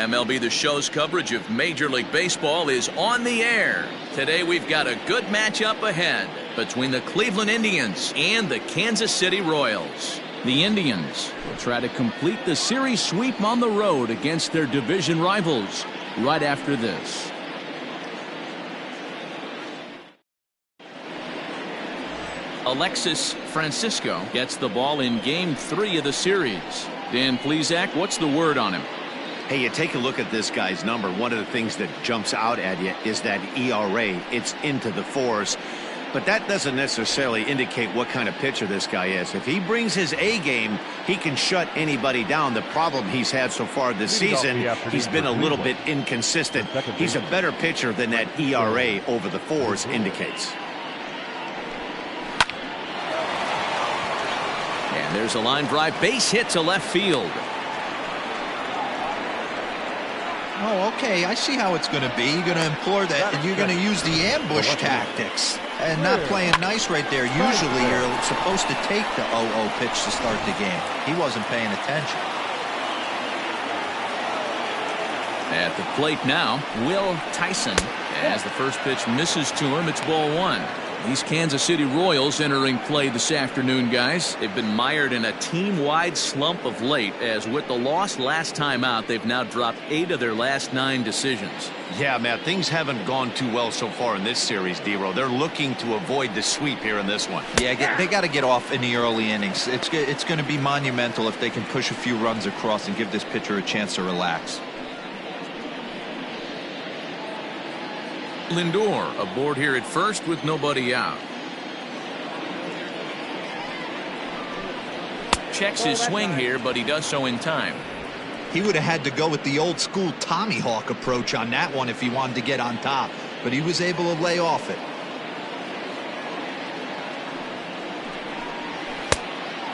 MLB The Show's coverage of Major League Baseball is on the air. Today we've got a good matchup ahead between the Cleveland Indians and the Kansas City Royals. The Indians will try to complete the series sweep on the road against their division rivals right after this. Alexis Francisco gets the ball in Game 3 of the series. Dan Plesac, what's the word on him? Hey, you take a look at this guy's number. One of the things that jumps out at you is that ERA. It's into the fours. But that doesn't necessarily indicate what kind of pitcher this guy is. If he brings his A game, he can shut anybody down. The problem he's had so far this season, he's been a little bit inconsistent. He's a better pitcher than that ERA over the fours indicates. And there's a line drive base hit to left field. Oh, okay. I see how it's going to be. You're going to implore that, and you're going to use the ambush tactics and not playing nice right there. Usually, you're supposed to take the 0-0 pitch to start the game. He wasn't paying attention. At the plate now, Will Tyson. As the first pitch misses to him, it's ball one. These Kansas City Royals entering play this afternoon, guys. They've been mired in a team-wide slump of late, as with the loss last time out, they've now dropped 8 of their last 9 decisions. Yeah, Matt, things haven't gone too well so far in this series, D-Row. They're looking to avoid the sweep here in this one. Yeah, they got to get off in the early innings. It's going to be monumental if they can push a few runs across and give this pitcher a chance to relax. Lindor aboard here at first with nobody out. Checks his swing here, but he does so in time. He would have had to go with the old school Tommy Hawk approach on that one if he wanted to get on top, but he was able to lay off it.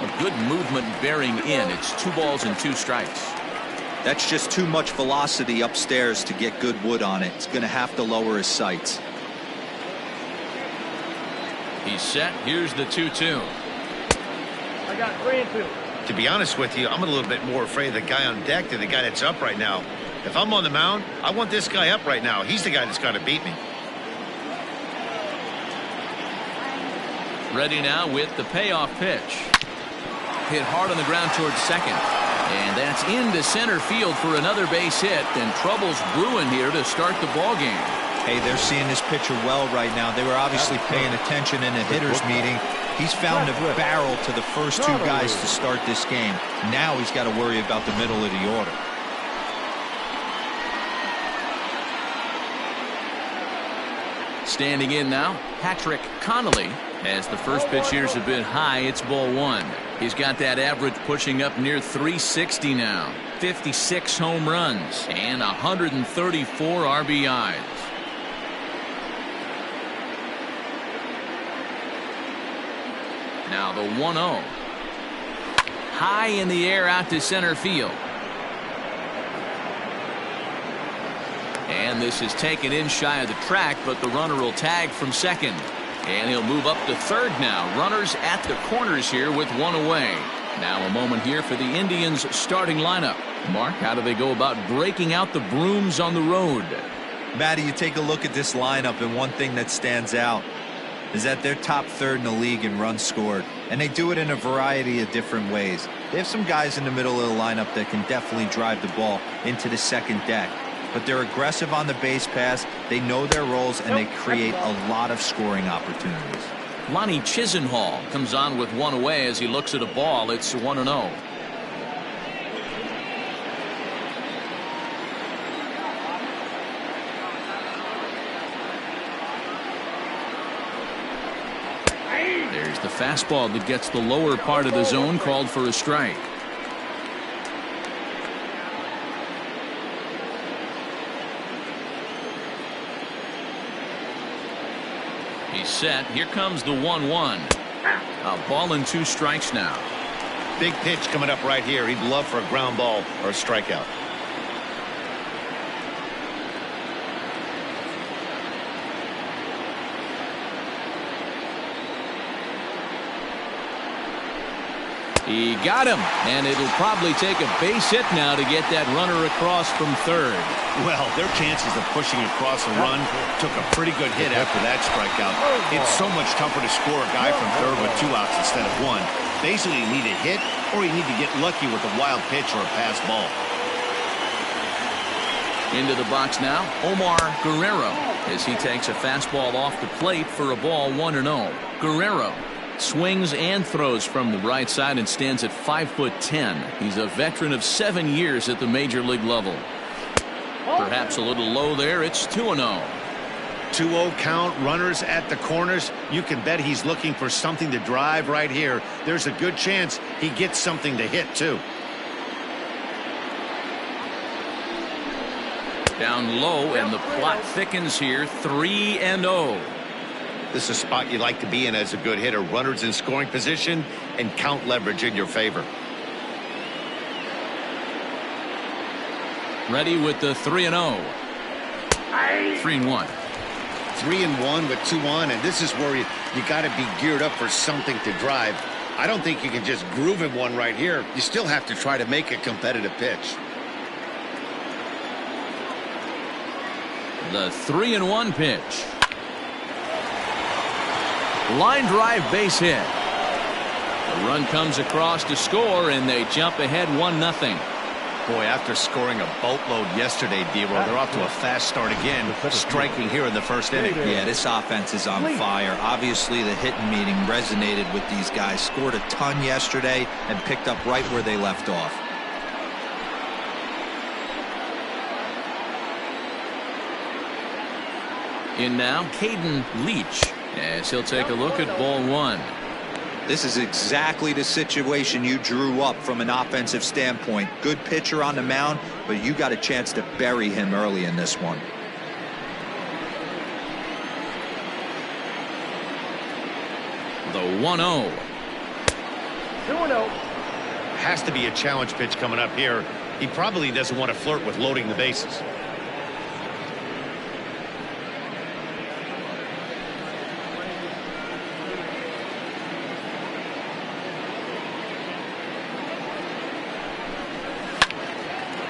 A good movement bearing in. It's 2 balls and 2 strikes. That's just too much velocity upstairs to get good wood on it. It's going to have to lower his sights. He's set. Here's the 2-2. I got 3 and 2. To be honest with you, I'm a little bit more afraid of the guy on deck than the guy that's up right now. If I'm on the mound, I want this guy up right now. He's the guy that's got to beat me. Ready now with the payoff pitch. Hit hard on the ground towards second. And that's into center field for another base hit, and trouble's brewing here to start the ball game. Hey, they're seeing this pitcher well right now. They were obviously paying attention in the hitters meeting. He's found a barrel to the first 2 guys to start this game. Now he's got to worry about the middle of the order. Standing in now, Patrick Connolly. As the first pitch here's a bit high, it's ball 1. He's got that average pushing up near 360 now. 56 home runs and 134 RBIs. Now the 1-0. High in the air out to center field. And this is taken in shy of the track, but the runner will tag from second. And he'll move up to third now. Runners at the corners here with 1 away. Now a moment here for the Indians starting lineup. Mark, how do they go about breaking out the brooms on the road? Matty, you take a look at this lineup, and one thing that stands out is that they're top 3rd in the league in runs scored. And they do it in a variety of different ways. They have some guys in the middle of the lineup that can definitely drive the ball into the second deck. But they're aggressive on the base pass, they know their roles, and they create a lot of scoring opportunities. Lonnie Chisenhall comes on with 1 away as he looks at a ball. It's 1-0. There's the fastball that gets the lower part of the zone, called for a strike. He's set. Here comes the 1-1. A ball and 2 strikes now. Big pitch coming up right here. He'd love for a ground ball or a strikeout. He got him, and it'll probably take a base hit now to get that runner across from third. Well, their chances of pushing across a run took a pretty good hit after that strikeout. It's so much tougher to score a guy from third with 2 outs instead of 1. Basically, you need a hit or you need to get lucky with a wild pitch or a pass ball. Into the box now, Omar Guerrero, as he takes a fastball off the plate for a ball 1-0. Guerrero swings and throws from the right side and stands at 5'10". He's a veteran of 7 years at the major league level. Perhaps a little low there. It's 2-0. 2-0 count, runners at the corners. You can bet he's looking for something to drive right here. There's a good chance he gets something to hit too. Down low, and the plot thickens here. 3-0. This is a spot you like to be in as a good hitter. Runners in scoring position and count leverage in your favor. Ready with the 3-0. 3-1. 3-1 with 2 on, and this is where you got to be geared up for something to drive. I don't think you can just groove in one right here. You still have to try to make a competitive pitch. The 3-1 pitch. Line drive, base hit. The run comes across to score, and they jump ahead 1-0. Boy, after scoring a boatload yesterday, D-Roll, they're off to a fast start again, striking here in the first inning. Yeah, this offense is on fire. Obviously, the hitting meeting resonated with these guys. Scored a ton yesterday and picked up right where they left off. In now, Caden Leach, as he'll take a look at ball 1. This is exactly the situation you drew up from an offensive standpoint. Good pitcher on the mound, but you got a chance to bury him early in this one. The 1-0. 2-0. Has to be a challenge pitch coming up here. He probably doesn't want to flirt with loading the bases.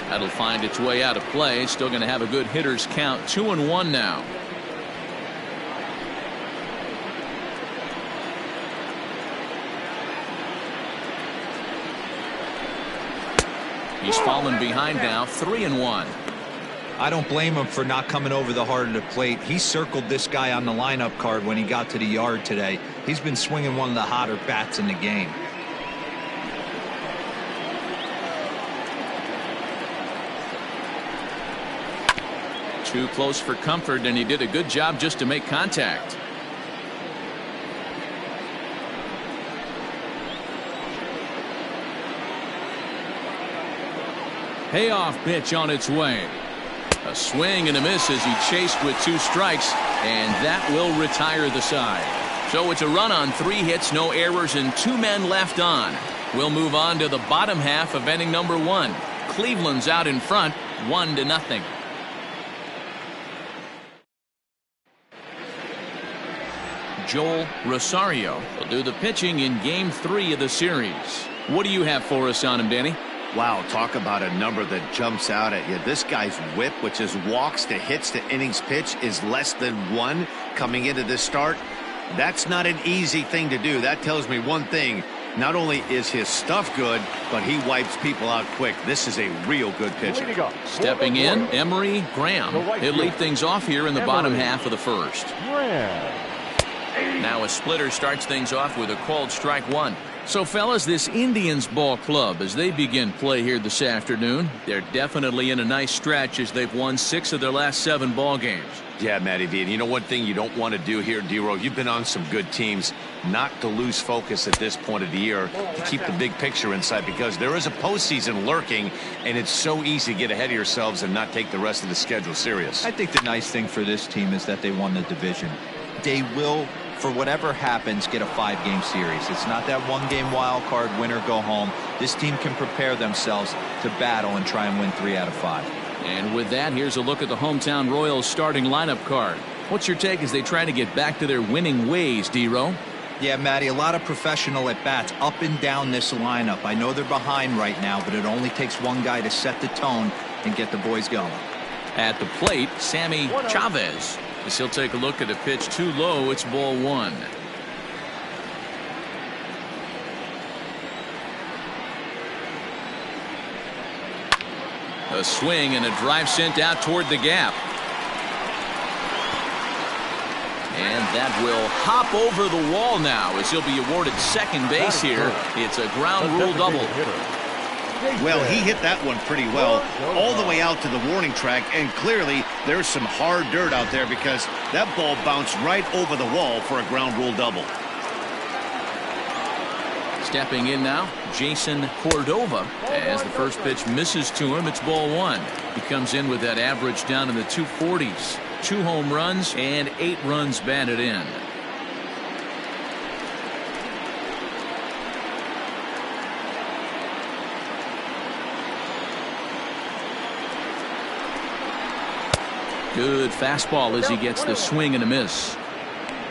That'll find its way out of play. Still going to have a good hitter's count. 2-1 now. He's fallen behind now. 3-1. I don't blame him for not coming over the heart of the plate. He circled this guy on the lineup card when he got to the yard today. He's been swinging one of the hotter bats in the game. Too close for comfort, and he did a good job just to make contact. Payoff pitch on its way. A swing and a miss as he chased with 2 strikes, and that will retire the side. So it's a run on 3 hits, no errors, and 2 men left on. We'll move on to the bottom half of inning number 1. Cleveland's out in front, 1-0. Joel Rosario will do the pitching in game 3 of the series. What do you have for us on him, Danny? Wow, talk about a number that jumps out at you. This guy's whip, which is walks to hits to innings pitch, is less than 1 coming into this start. That's not an easy thing to do. That tells me one thing. Not only is his stuff good, but he wipes people out quick. This is a real good pitcher. Stepping in, Emery Graham. He'll lead things off here in the bottom half of the first. Now a splitter starts things off with a called strike 1. So, fellas, this Indians ball club, as they begin play here this afternoon, they're definitely in a nice stretch as they've won 6 of their last 7 ball games. Yeah, Matty V. And you know one thing you don't want to do here, D-Row, you've been on some good teams, not to lose focus at this point of the year, to keep the big picture in sight, because there is a postseason lurking, and it's so easy to get ahead of yourselves and not take the rest of the schedule serious. I think the nice thing for this team is that they won the division. They will, for whatever happens, get a 5-game series. It's not that 1-game wild card, win or go home. This team can prepare themselves to battle and try and win 3 out of 5. And with that, here's a look at the hometown Royals starting lineup card. What's your take as they try to get back to their winning ways, D-Row? Yeah, Matty, a lot of professional at-bats up and down this lineup. I know they're behind right now, but it only takes one guy to set the tone and get the boys going. At the plate, Sammy Chavez. As he'll take a look at a pitch too low, it's ball 1. A swing and a drive sent out toward the gap. And that will hop over the wall now as he'll be awarded second base here. It's a ground rule double. Well, he hit that one pretty well all the way out to the warning track, and clearly there's some hard dirt out there because that ball bounced right over the wall for a ground rule double. Stepping in now, Jason Cordova. As the first pitch misses to him, it's ball 1. He comes in with that average down in the 240s. 2 home runs and 8 runs batted in. Good fastball as he gets the swing and a miss.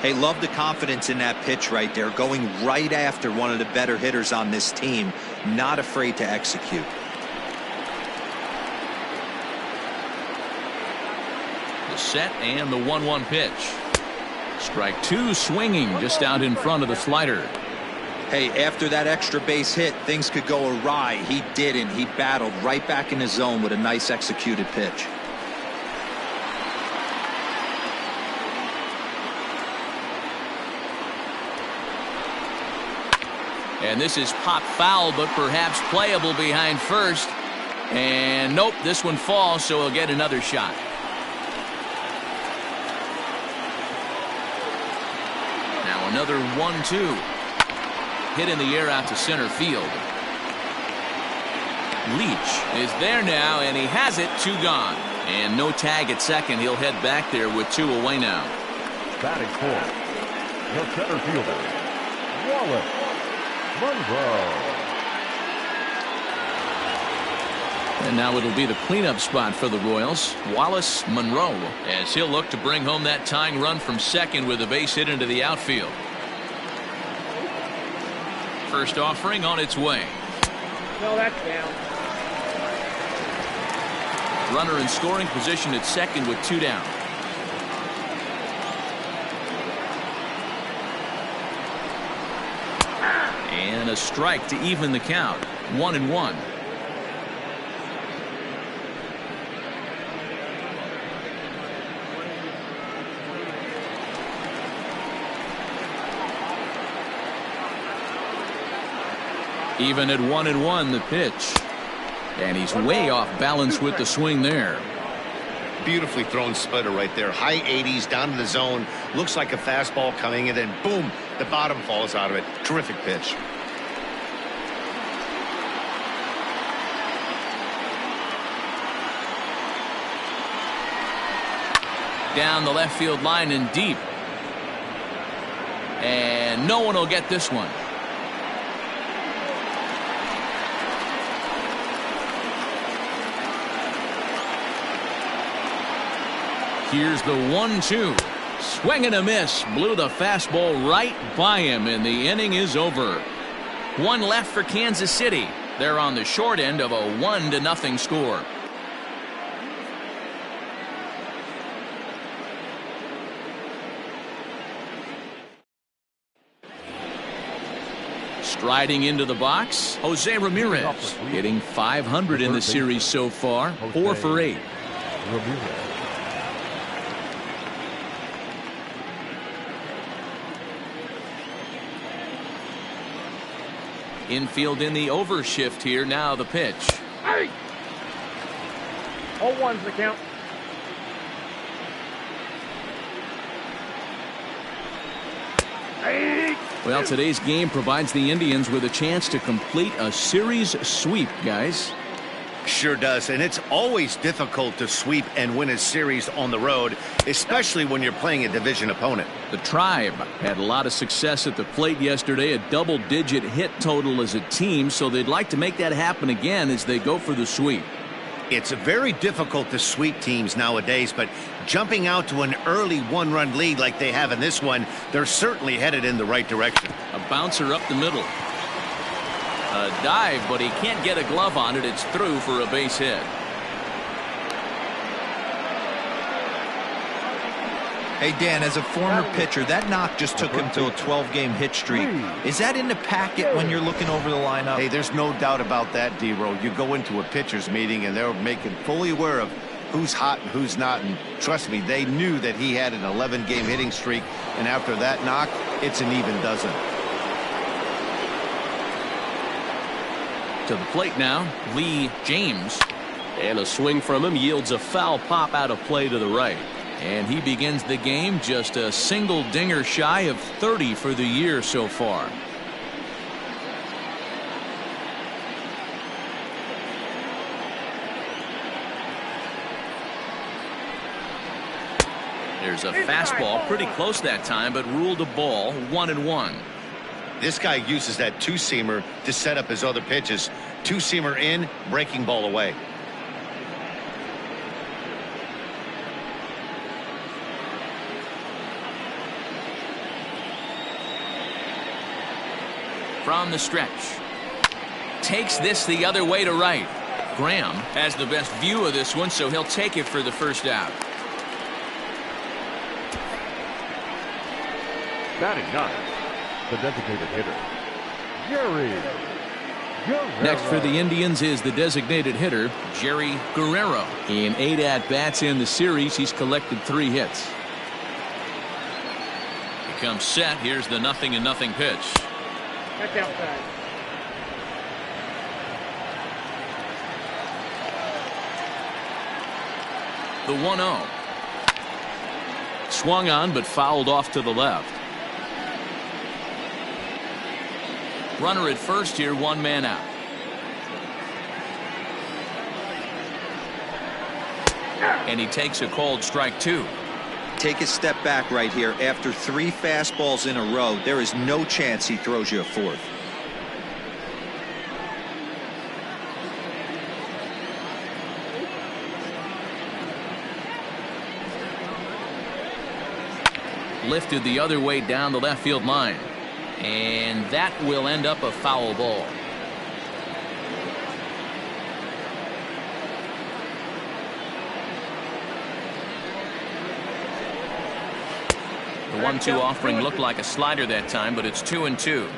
Hey, love the confidence in that pitch right there, going right after one of the better hitters on this team, not afraid to execute. The set and the 1-1 pitch. Strike 2 swinging just out in front of the slider. Hey, after that extra base hit, things could go awry. He didn't. He battled right back in his zone with a nice executed pitch. And this is pop foul, but perhaps playable behind first. And nope, this one falls, so he'll get another shot. Now another 1-2. Hit in the air out to center field. Leach is there now, and he has it. 2 gone. And no tag at second. He'll head back there with 2 away now. Batting for the center fielder, Wallace Monroe. And now it'll be the cleanup spot for the Royals. Wallace Monroe, as he'll look to bring home that tying run from second with a base hit into the outfield. First offering on its way. No, that's down. Runner in scoring position at second with 2 down. And a strike to even the count. 1-1. Even at 1-1, the pitch. And he's way off balance with the swing there. Beautifully thrown splitter right there. High 80s down to the zone. Looks like a fastball coming, and then boom, the bottom falls out of it. Terrific pitch. Down the left field line and deep. And no one will get this one. Here's the 1-2. Swing and a miss. Blew the fastball right by him, and the inning is over. 1 left for Kansas City. They're on the short end of a 1-0 score. Striding into the box, Jose Ramirez, hitting .500 in the series so far, 4 for 8. Infield in the overshift here. Now the pitch. Hey! 0-1's the count. Hey! Well, today's game provides the Indians with a chance to complete a series sweep, guys. Sure does, and it's always difficult to sweep and win a series on the road, especially when you're playing a division opponent. The Tribe had a lot of success at the plate yesterday, a double-digit hit total as a team, so they'd like to make that happen again as they go for the sweep. It's very difficult to sweep teams nowadays, but jumping out to an early one-run lead like they have in this one, they're certainly headed in the right direction. A bouncer up the middle. A dive, but he can't get a glove on it. It's through for a base hit. Hey, Dan, as a former pitcher, that knock just took him to a 12-game hit streak. Is that in the packet when you're looking over the lineup? Hey, there's no doubt about that, D-Row. You go into a pitcher's meeting, and they're making fully aware of who's hot and who's not. And trust me, they knew that he had an 11-game hitting streak. And after that knock, it's an even dozen. To the plate now, Lee James. And a swing from him yields a foul pop out of play to the right. And he begins the game just a single dinger shy of 30 for the year so far. There's a fastball pretty close that time, but ruled a ball, 1-1. This guy uses that two-seamer to set up his other pitches. Two-seamer in, breaking ball away. From the stretch. Takes this the other way to right. Graham has the best view of this one, so he'll take it for the first out. Batting ninth, the designated hitter, Jerry Guerrero. Next for the Indians is the designated hitter, Jerry Guerrero. In 8 at-bats in the series, he's collected 3 hits. He comes set. Here's the 0-0 pitch. That's outside. The 1-0. Swung on, but fouled off to the left. Runner at first here, 1 man out. And he takes a called strike 2. Take a step back right here. After 3 fastballs in a row, there is no chance he throws you a 4th. Lifted the other way down the left field line. And that will end up a foul ball. The 1-2 offering looked like a slider that time, but it's 2-2.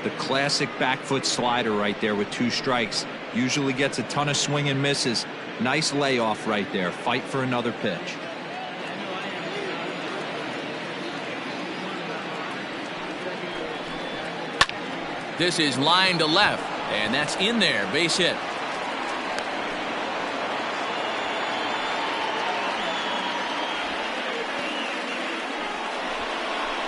The classic back foot slider right there with 2 strikes. Usually gets a ton of swing and misses. Nice layoff right there. Fight for another pitch. This is line to left, and that's in there. Base hit.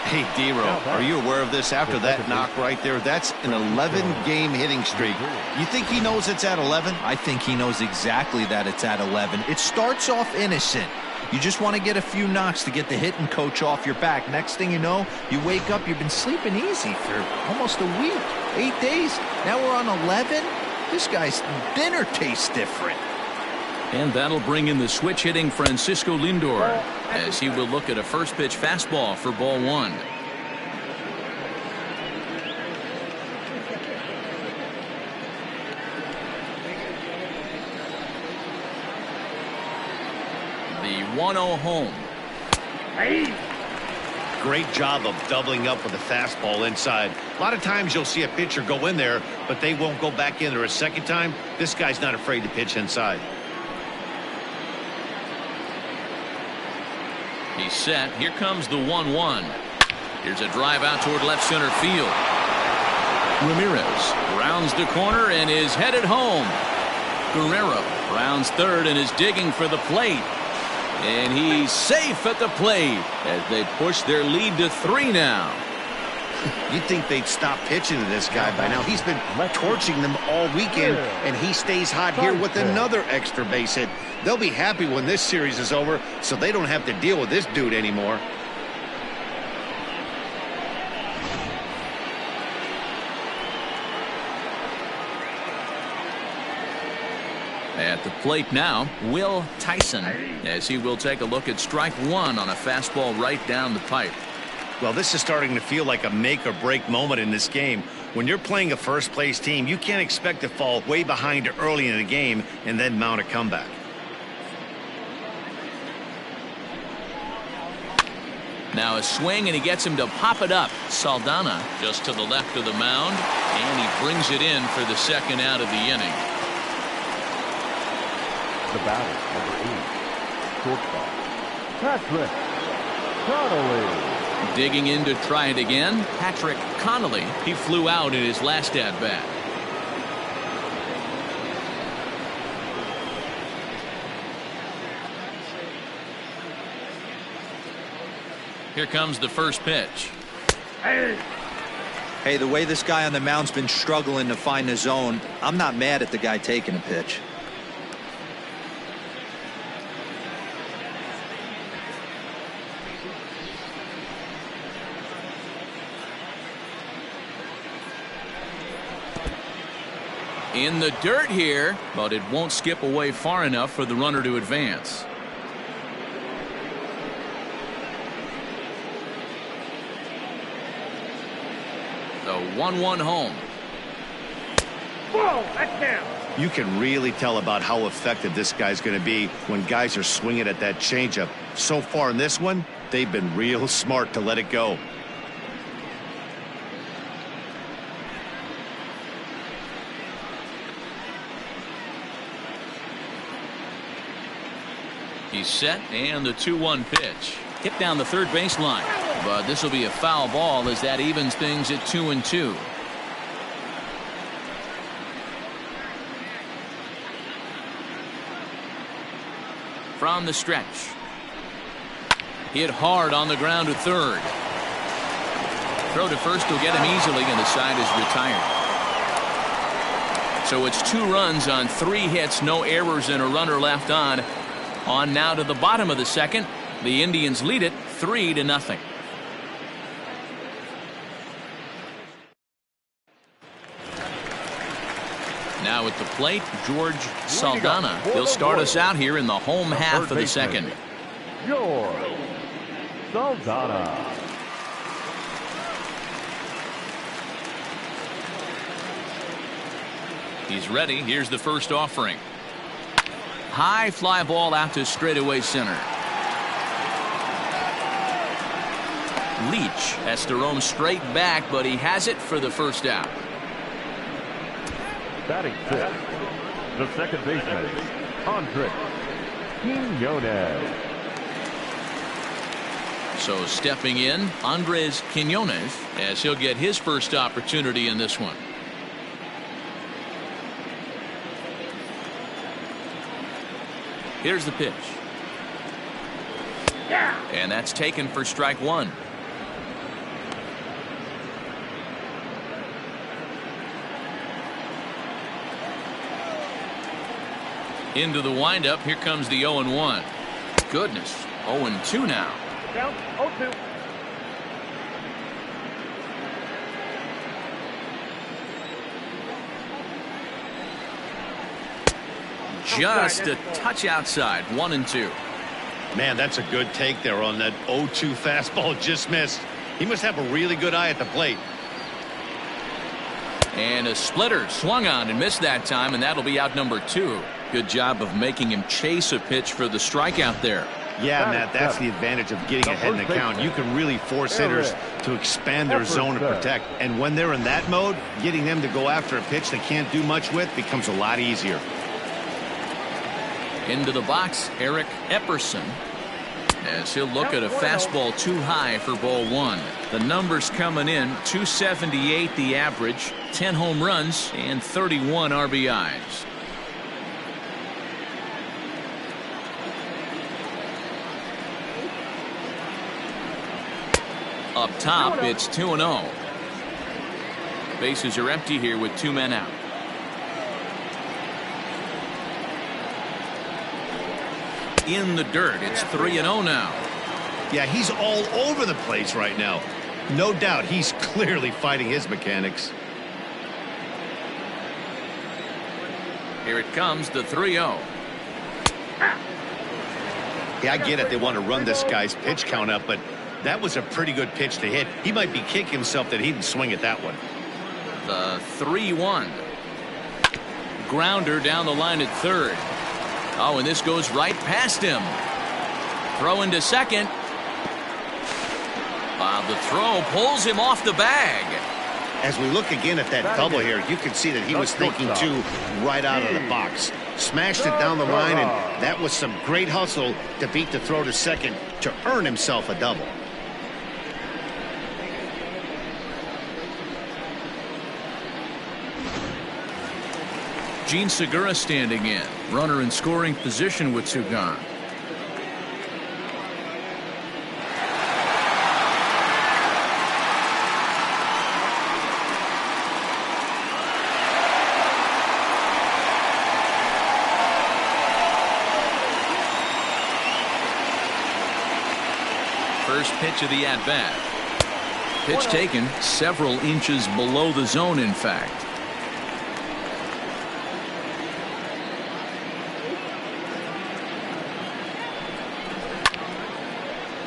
Hey, D-Row, are you aware of this? After that knock right there, that's an 11-game hitting streak. You think he knows it's at 11? I think he knows exactly that it's at 11. It starts off innocent. You just want to get a few knocks to get the hitting coach off your back. Next thing you know, you wake up, you've been sleeping easy for almost a week, 8 days. Now we're on 11. This guy's dinner tastes different. And that'll bring in the switch hitting Francisco Lindor as he will look at a first pitch fastball for ball 1. The 1-0 home. Great job of doubling up with a fastball inside. A lot of times you'll see a pitcher go in there, but they won't go back in there a second time. This guy's not afraid to pitch inside. He's set. Here comes the 1-1. Here's a drive out toward left center field. Ramirez rounds the corner and is headed home. Guerrero rounds third and is digging for the plate. And he's safe at the plate as they push their lead to 3 now. You'd think they'd stop pitching to this guy by now. He's been torching them all weekend, and he stays hot here with another extra base hit. They'll be happy when this series is over, so they don't have to deal with this dude anymore. At the plate now, Will Tyson, as he will take a look at strike one on a fastball right down the pipe. Well, this is starting to feel like a make or break moment in this game. When you're playing a first place team, you can't expect to fall way behind early in the game and then mount a comeback. Now a swing, and he gets him to pop it up. Saldana just to the left of the mound, and he brings it in for the second out of the inning. The batter, number 8, shortstop, Patrick Connolly. Digging in to try it again, Patrick Connolly. He flew out in his last at-bat. Here comes the first pitch. Hey, the way this guy on the mound's been struggling to find the zone, I'm not mad at the guy taking a pitch. In the dirt here, but it won't skip away far enough for the runner to advance. The 1-1 home. Whoa, that's down. You can really tell about how effective this guy's going to be when guys are swinging at that changeup. So far in this one, they've been real smart to let it go. He's set, and the 2-1 pitch. Hit down the third baseline. But this will be a foul ball as that evens things at 2-2. From the stretch. Hit hard on the ground to third. Throw to first will get him easily, and the side is retired. So it's 2 runs on 3 hits, no errors, and a runner left on. On now to the bottom of the second. The Indians lead it 3-0. Now at the plate, George Saldana. He'll start us out here in the home half of the second. George Saldana. He's ready. Here's the first offering. High fly ball out to straightaway center. Leach has to roam straight back, but he has it for the first out. Batting fifth, the second baseman, Andres Quinones. So stepping in, Andres Quinones, as he'll get his first opportunity in this one. Here's the pitch. Yeah. And that's taken for strike one. Into the windup. Here comes the 0-1. Goodness. 0-2 now. Down 0-2. Just a touch outside. 1-2. Man, that's a good take there on that 0-2 fastball. Just missed. He must have a really good eye at the plate. And a splitter swung on and missed that time, and that'll be out number 2. Good job of making him chase a pitch for the strikeout there. Yeah, Matt, that's the advantage of getting ahead in the count. You can really force hitters to expand their zone and protect. And when they're in that mode, getting them to go after a pitch they can't do much with becomes a lot easier. Into the box, Eric Epperson, as he'll look at a fastball too high for ball 1. The numbers coming in, 278 the average, 10 home runs, and 31 RBIs. Up top, it's 2-0. Bases are empty here with 2 men out. In the dirt, it's 3-0 now. Yeah, he's all over the place right now. No doubt he's clearly fighting his mechanics. Here it comes, the 3-0. Yeah, I get it. They want to run this guy's pitch count up, but that was a pretty good pitch to hit. He might be kicking himself that he didn't swing at that one. The 3-1. Grounder down the line at third. Oh, and this goes right past him. Throw into second. The throw pulls him off the bag. As we look again at that double here, you can see that he was thinking too right out of the box. Smashed it down the line, and that was some great hustle to beat the throw to second to earn himself a double. Gene Segura standing in. Runner in scoring position with two gone. First pitch of the at-bat. Pitch taken several inches below the zone, in fact.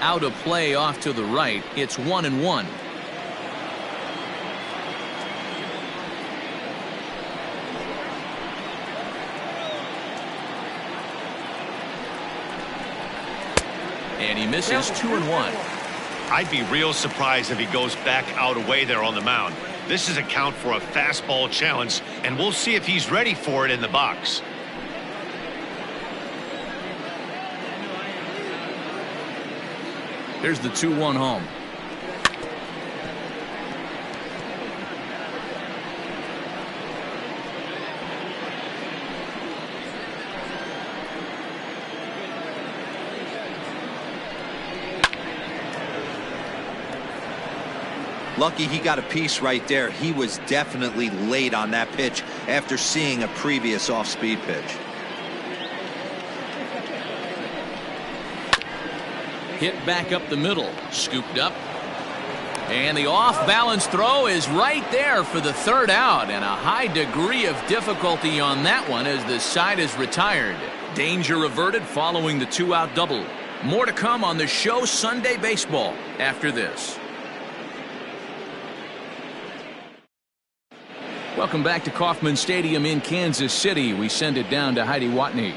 Out of play off to the right. It's 1-1. And he misses 2-1. I'd be real surprised if he goes back out away there on the mound. This is a count for a fastball challenge, and we'll see if he's ready for it in the box. Here's the 2-1 home. Lucky he got a piece right there. He was definitely late on that pitch after seeing a previous off-speed pitch. Hit back up the middle. Scooped up. And the off-balance throw is right there for the third out. And a high degree of difficulty on that one as the side is retired. Danger averted following the two-out double. More to come on the show Sunday Baseball after this. Welcome back to Kauffman Stadium in Kansas City. We send it down to Heidi Watney.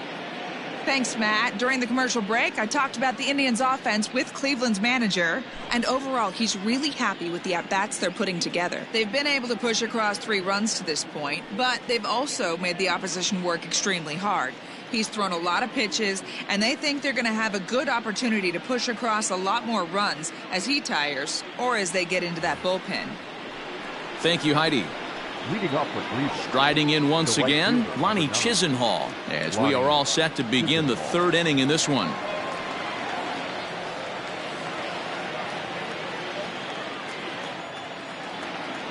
Thanks, Matt. During the commercial break, I talked about the Indians' offense with Cleveland's manager, and overall, he's really happy with the at-bats they're putting together. They've been able to push across 3 runs to this point, but they've also made the opposition work extremely hard. He's thrown a lot of pitches, and they think they're going to have a good opportunity to push across a lot more runs as he tires or as they get into that bullpen. Thank you, Heidi. Leading off with Cleveland. Striding in once again, Lonnie Chisenhall, as we are all set to begin the third inning in this one.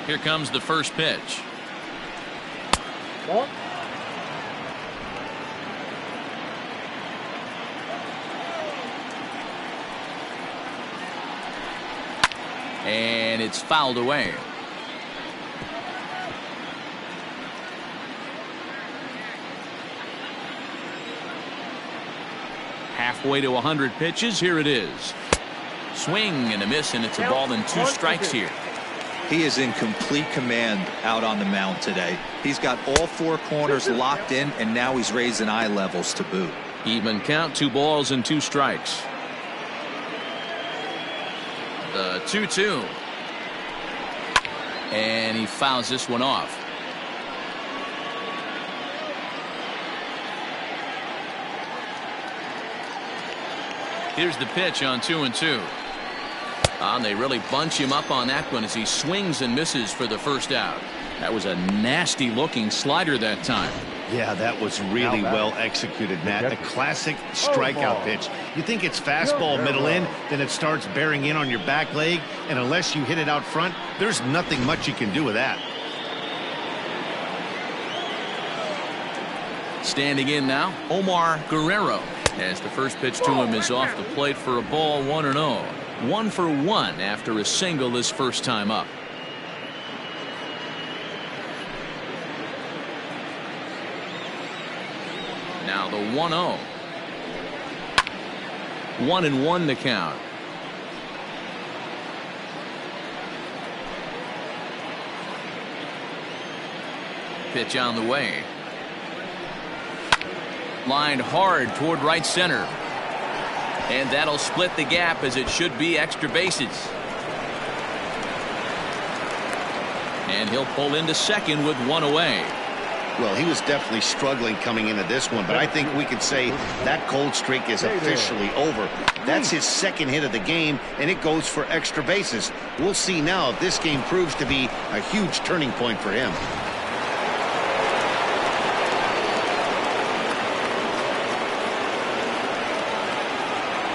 Here comes the first pitch. And it's fouled away. Halfway to 100 pitches. Here it is. Swing and a miss, and it's a ball and 2 strikes here. He is in complete command out on the mound today. He's got all 4 corners locked in, and now he's raising eye levels to boot. Even count, 2 balls and 2 strikes. The 2-2. And he fouls this one off. Here's the pitch on 2-2. And they really bunch him up on that one as he swings and misses for the first out. That was a nasty looking slider that time. Yeah, that was really well executed, Matt. A classic strikeout pitch. You think it's fastball middle in, then it starts bearing in on your back leg, and unless you hit it out front, there's nothing much you can do with that. Standing in now, Omar Guerrero, as the first pitch to him is off the plate for a ball, 1-0. 1 for 1 after a single his first time up. Now the 1-0. 1-1 the count. Pitch on the way. Lined hard toward right center. And that'll split the gap, as it should be extra bases. And he'll pull into second with one away. Well, he was definitely struggling coming into this one, but I think we could say that cold streak is officially over. That's his second hit of the game, and it goes for extra bases. We'll see now if this game proves to be a huge turning point for him.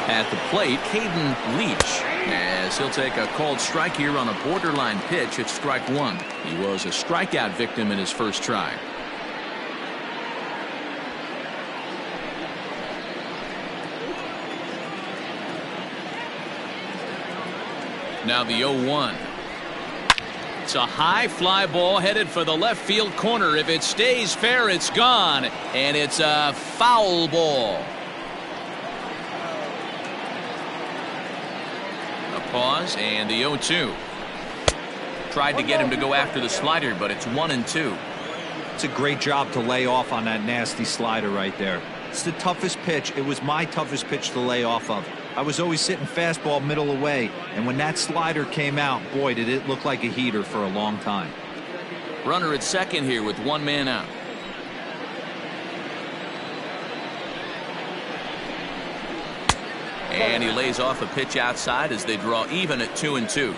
At the plate, Caden Leach, as he'll take a called strike here on a borderline pitch at strike one. He was a strikeout victim in his first try. Now the 0-1. It's a high fly ball headed for the left field corner. If it stays fair, it's gone, and it's a foul ball. Pause, and the 0-2. Tried to get him to go after the slider, but it's 1-2. It's a great job to lay off on that nasty slider right there. It's the toughest pitch. It was my toughest pitch to lay off of. I was always sitting fastball middle away, and when that slider came out, boy, did it look like a heater for a long time. Runner at second here with one man out. And he lays off a pitch outside as they draw even at 2-2.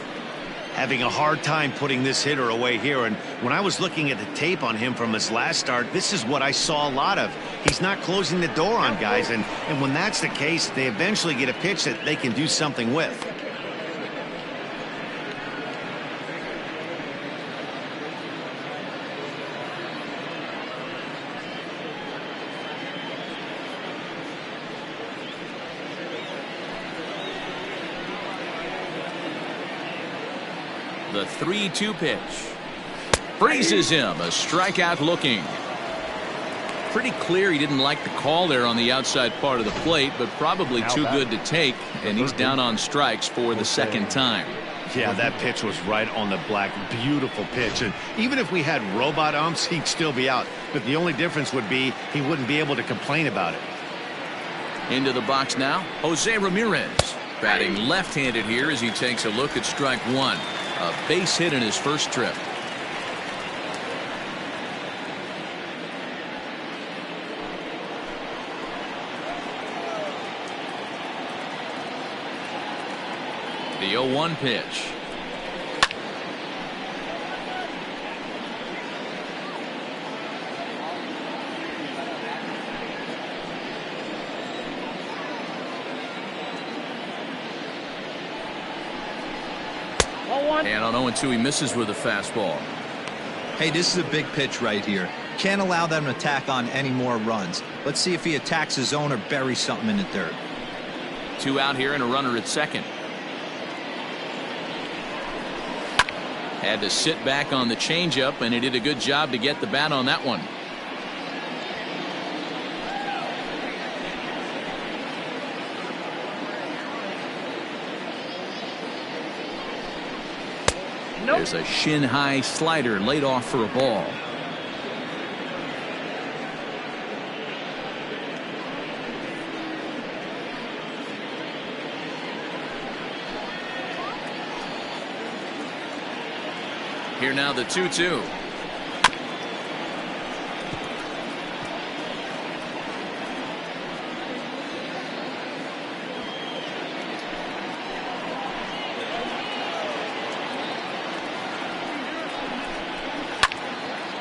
Having a hard time putting this hitter away here, and when I was looking at the tape on him from his last start, this is what I saw a lot of. He's not closing the door on guys, and when that's the case, they eventually get a pitch that they can do something with. The 3-2 pitch. Freezes him. A strikeout looking. Pretty clear he didn't like the call there on the outside part of the plate, but probably too good to take, and he's down on strikes for the second time. Yeah, that pitch was right on the black. Beautiful pitch. And even if we had robot umps, he'd still be out. But the only difference would be he wouldn't be able to complain about it. Into the box now, Jose Ramirez. Batting left-handed here as he takes a look at strike one. A base hit in his first trip. The 0-1 pitch. And on 0-2, he misses with a fastball. Hey, this is a big pitch right here. Can't allow them to tack on any more runs. Let's see if he attacks his zone or buries something in the dirt. Two out here and a runner at second. Had to sit back on the changeup, and he did a good job to get the bat on that one. There's a shin-high slider laid off for a ball. Here now the 2-2.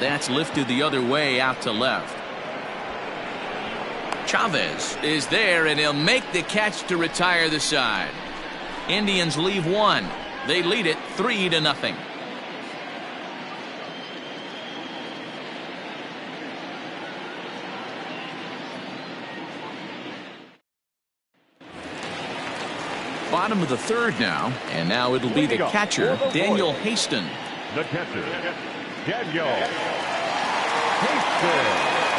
That's lifted the other way out to left. Chavez is there, and he'll make the catch to retire the side. Indians leave one. They lead it 3-0. Bottom of the third now, and now it'll be the catcher, Daniel Haston. The catcher, Daniel Haston.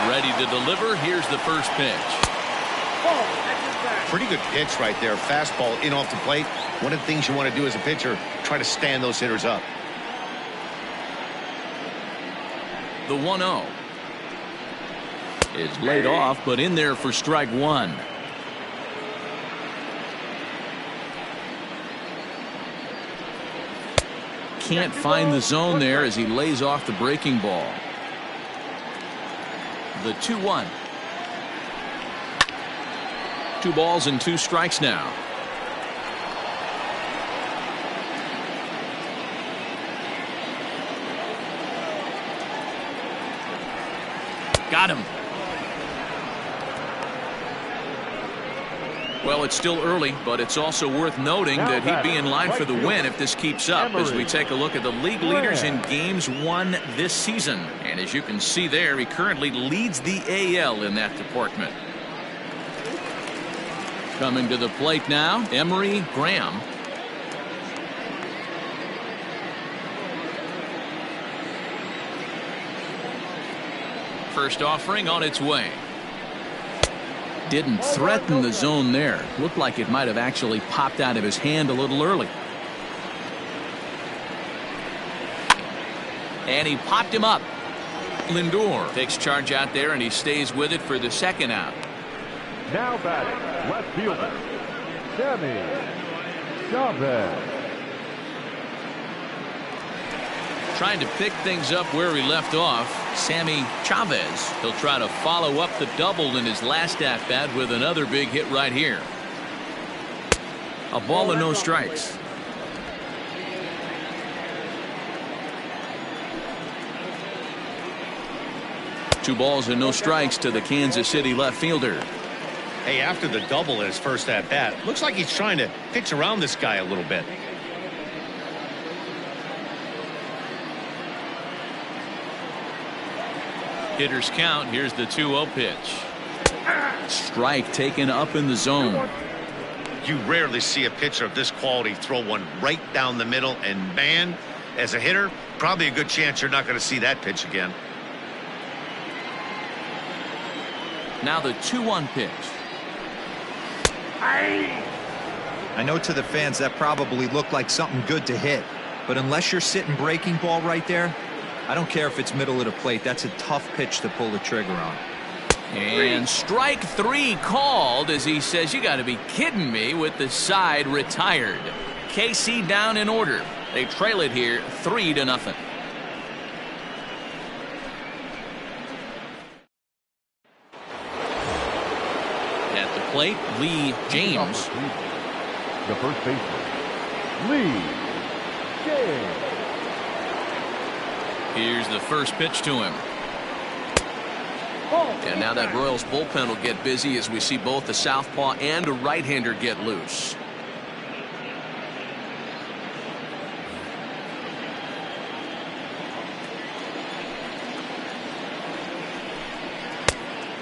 Ready to deliver. Here's the first pitch. Pretty good pitch right there. Fastball in off the plate. One of the things you want to do as a pitcher, try to stand those hitters up. The 1-0 is laid off, but in there for strike one. Can't find the zone there as he lays off the breaking ball. The 2-1. 2 balls and 2 strikes now. Got him. Well, it's still early, but it's also worth noting that he'd be in line for the win if this keeps up as we take a look at the league leaders in games won this season. And as you can see there, he currently leads the AL in that department. Coming to the plate now, Emery Graham. First offering on its way. Didn't threaten the zone there. Looked like it might have actually popped out of his hand a little early. And he popped him up. Lindor takes charge out there, and he stays with it for the second out. Now batting, left fielder, Sammy Chavez. Trying to pick things up where he left off, Sammy Chavez. He'll try to follow up the double in his last at-bat with another big hit right here. A ball and no strikes. Two balls and no strikes to the Kansas City left fielder. Hey, after the double in his first at-bat, looks like he's trying to pitch around this guy a little bit. Hitters count. Here's the 2-0 pitch. Strike taken up in the zone. You rarely see a pitcher of this quality throw one right down the middle, and man, as a hitter, probably a good chance you're not going to see that pitch again. Now the 2-1 pitch. I know to the fans that probably looked like something good to hit, but unless you're sitting breaking ball right there, I don't care if it's middle of the plate. That's a tough pitch to pull the trigger on. And strike 3 called as he says, you got to be kidding me, with the side retired. KC down in order. They trail it here 3-0. At the plate, Lee James. The first baseman, Lee James. Here's the first pitch to him. And now that Royals bullpen will get busy as we see both the southpaw and a right-hander get loose.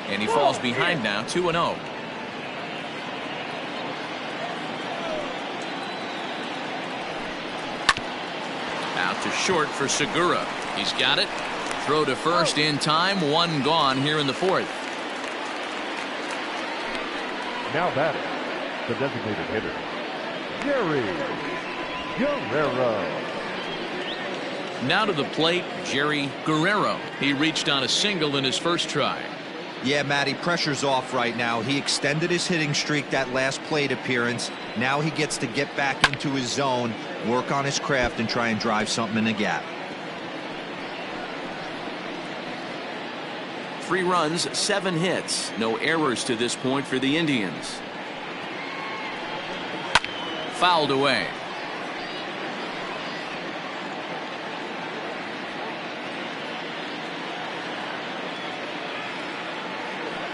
And he falls behind now, 2-0. Out to short for Segura. He's got it. Throw to first in time. 1 gone here in the 4th. Now batting, the designated hitter, Jerry Guerrero. Now to the plate, Jerry Guerrero. He reached on a single in his first try. Yeah, Matty, pressure's off right now. He extended his hitting streak that last plate appearance. Now he gets to get back into his zone, work on his craft, and try and drive something in the gap. 3 runs, 7 hits. No errors to this point for the Indians. Fouled away.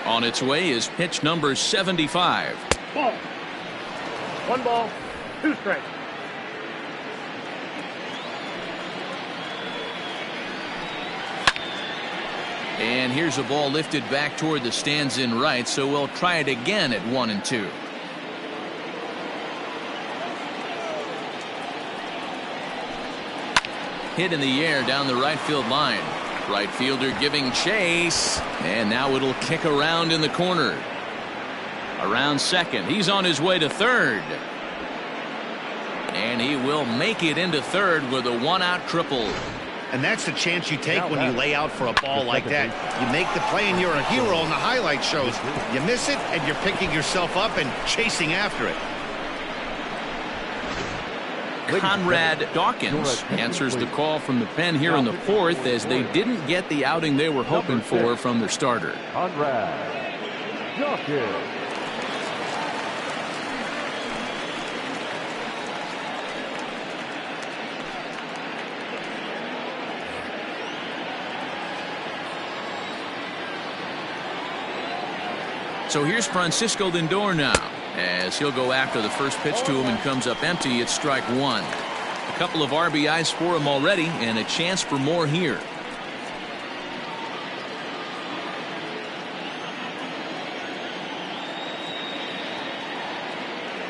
On its way is pitch number 75. Ball. 1 ball, 2 strikes. And here's a ball lifted back toward the stands in right, so we'll try it again at 1-2. Hit in the air down the right field line. Right fielder giving chase, and now it'll kick around in the corner. Around second, he's on his way to third. And he will make it into third with a one-out triple. And that's the chance you take when you lay out for a ball like that. You make the play and you're a hero in the highlight shows. You miss it and you're picking yourself up and chasing after it. Conrad Dawkins answers the call from the pen here in the fourth as they didn't get the outing they were hoping for from their starter. Conrad Dawkins. So here's Francisco Lindor now, as he'll go after the first pitch to him and comes up empty. It's strike one. A couple of RBIs for him already and a chance for more here.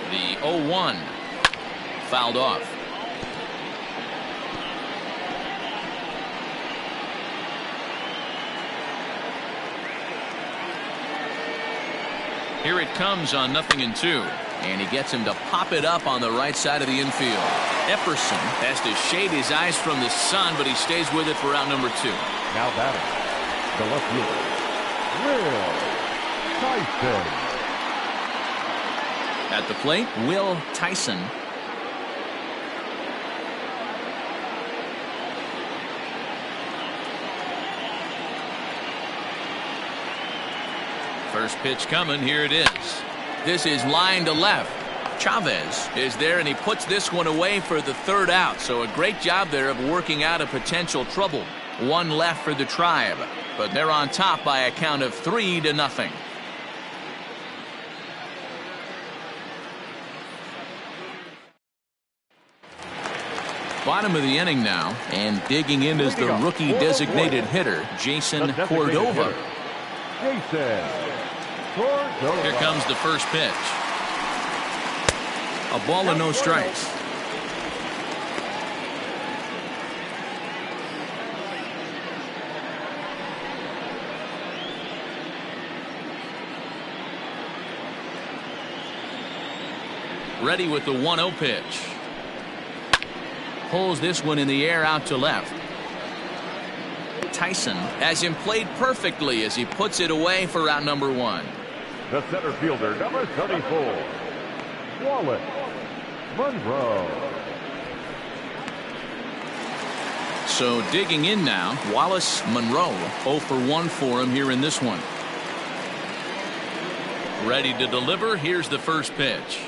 The 0-1 fouled off. Here it comes on 0-2, and he gets him to pop it up on the right side of the infield. Epperson has to shade his eyes from the sun, but he stays with it for out number 2. Now batting, the left fielder, Will Tyson. At the plate, Will Tyson. First pitch coming. Here it is. This is line to left. Chavez is there, and he puts this one away for the third out. So a great job there of working out a potential trouble. One left for the Tribe, but they're on top by a count of 3-0. Bottom of the inning now, and digging in is the rookie designated hitter, Jason Cordova. Here comes the first pitch. A ball and no strikes. Ready with the 1-0 pitch. Pulls this one in the air out to left. Tyson has him played perfectly as he puts it away for out number 1. The center fielder, number 34, Wallace Monroe. So digging in now, Wallace Monroe, 0 for 1 for him here in this one. Ready to deliver. Here's the first pitch.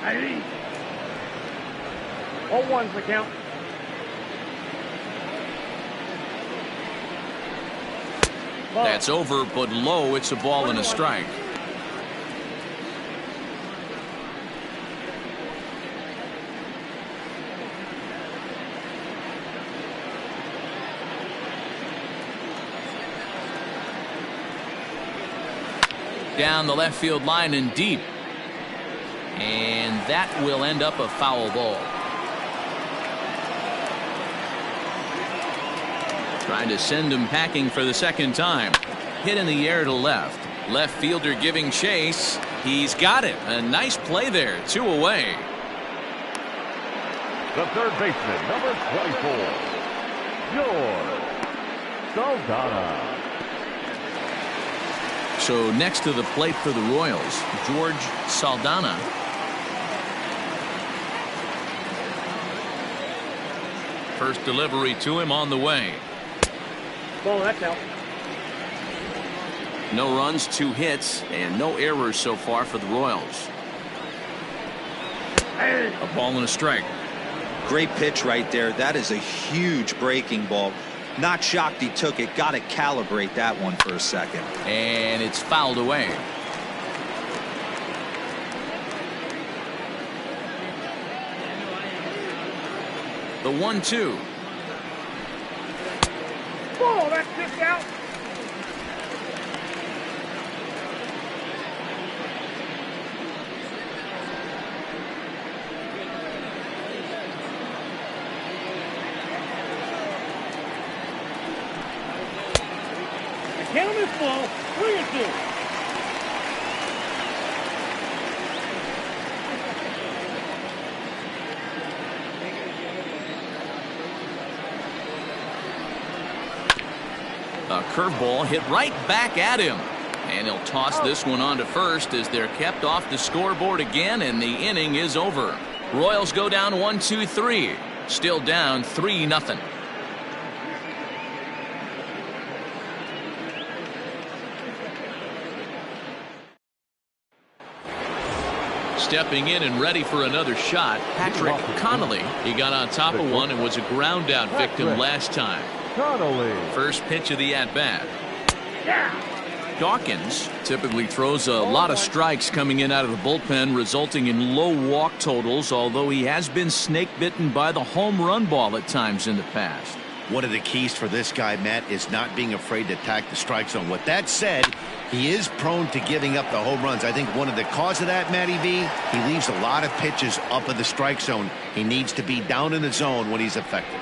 0-1's the count. That's over, but low. It's a ball and a strike. Down the left field line and deep. And that will end up a foul ball. Trying to send him packing for the second time. Hit in the air to left. Left fielder giving chase. He's got it. A nice play there. 2 away. The third baseman, number 24, George Saldana. So next to the plate for the Royals, George Saldana. First delivery to him on the way. Ball, that's out. No runs, 2 hits, and no errors so far for the Royals. A ball and a strike. Great pitch right there. That is a huge breaking ball. Not shocked he took it. Got to calibrate that one for a second. And it's fouled away. The 1-2. Ball, that's just out. Count him as ball, 3-2. A curveball hit right back at him. And he'll toss this one on to first as they're kept off the scoreboard again, and the inning is over. Royals go down 1-2-3. Still down 3-0. Stepping in and ready for another shot, Patrick Connolly. He got on top of one and was a ground out victim last time. First pitch of the at-bat. Dawkins typically throws a lot of strikes coming in out of the bullpen, resulting in low walk totals, although he has been snake bitten by the home run ball at times in the past. One of the keys for this guy, Matt, is not being afraid to attack the strike zone. With that said, he is prone to giving up the home runs. I think one of the cause of that, Matty V, he leaves a lot of pitches up in the strike zone. He needs to be down in the zone when he's effective.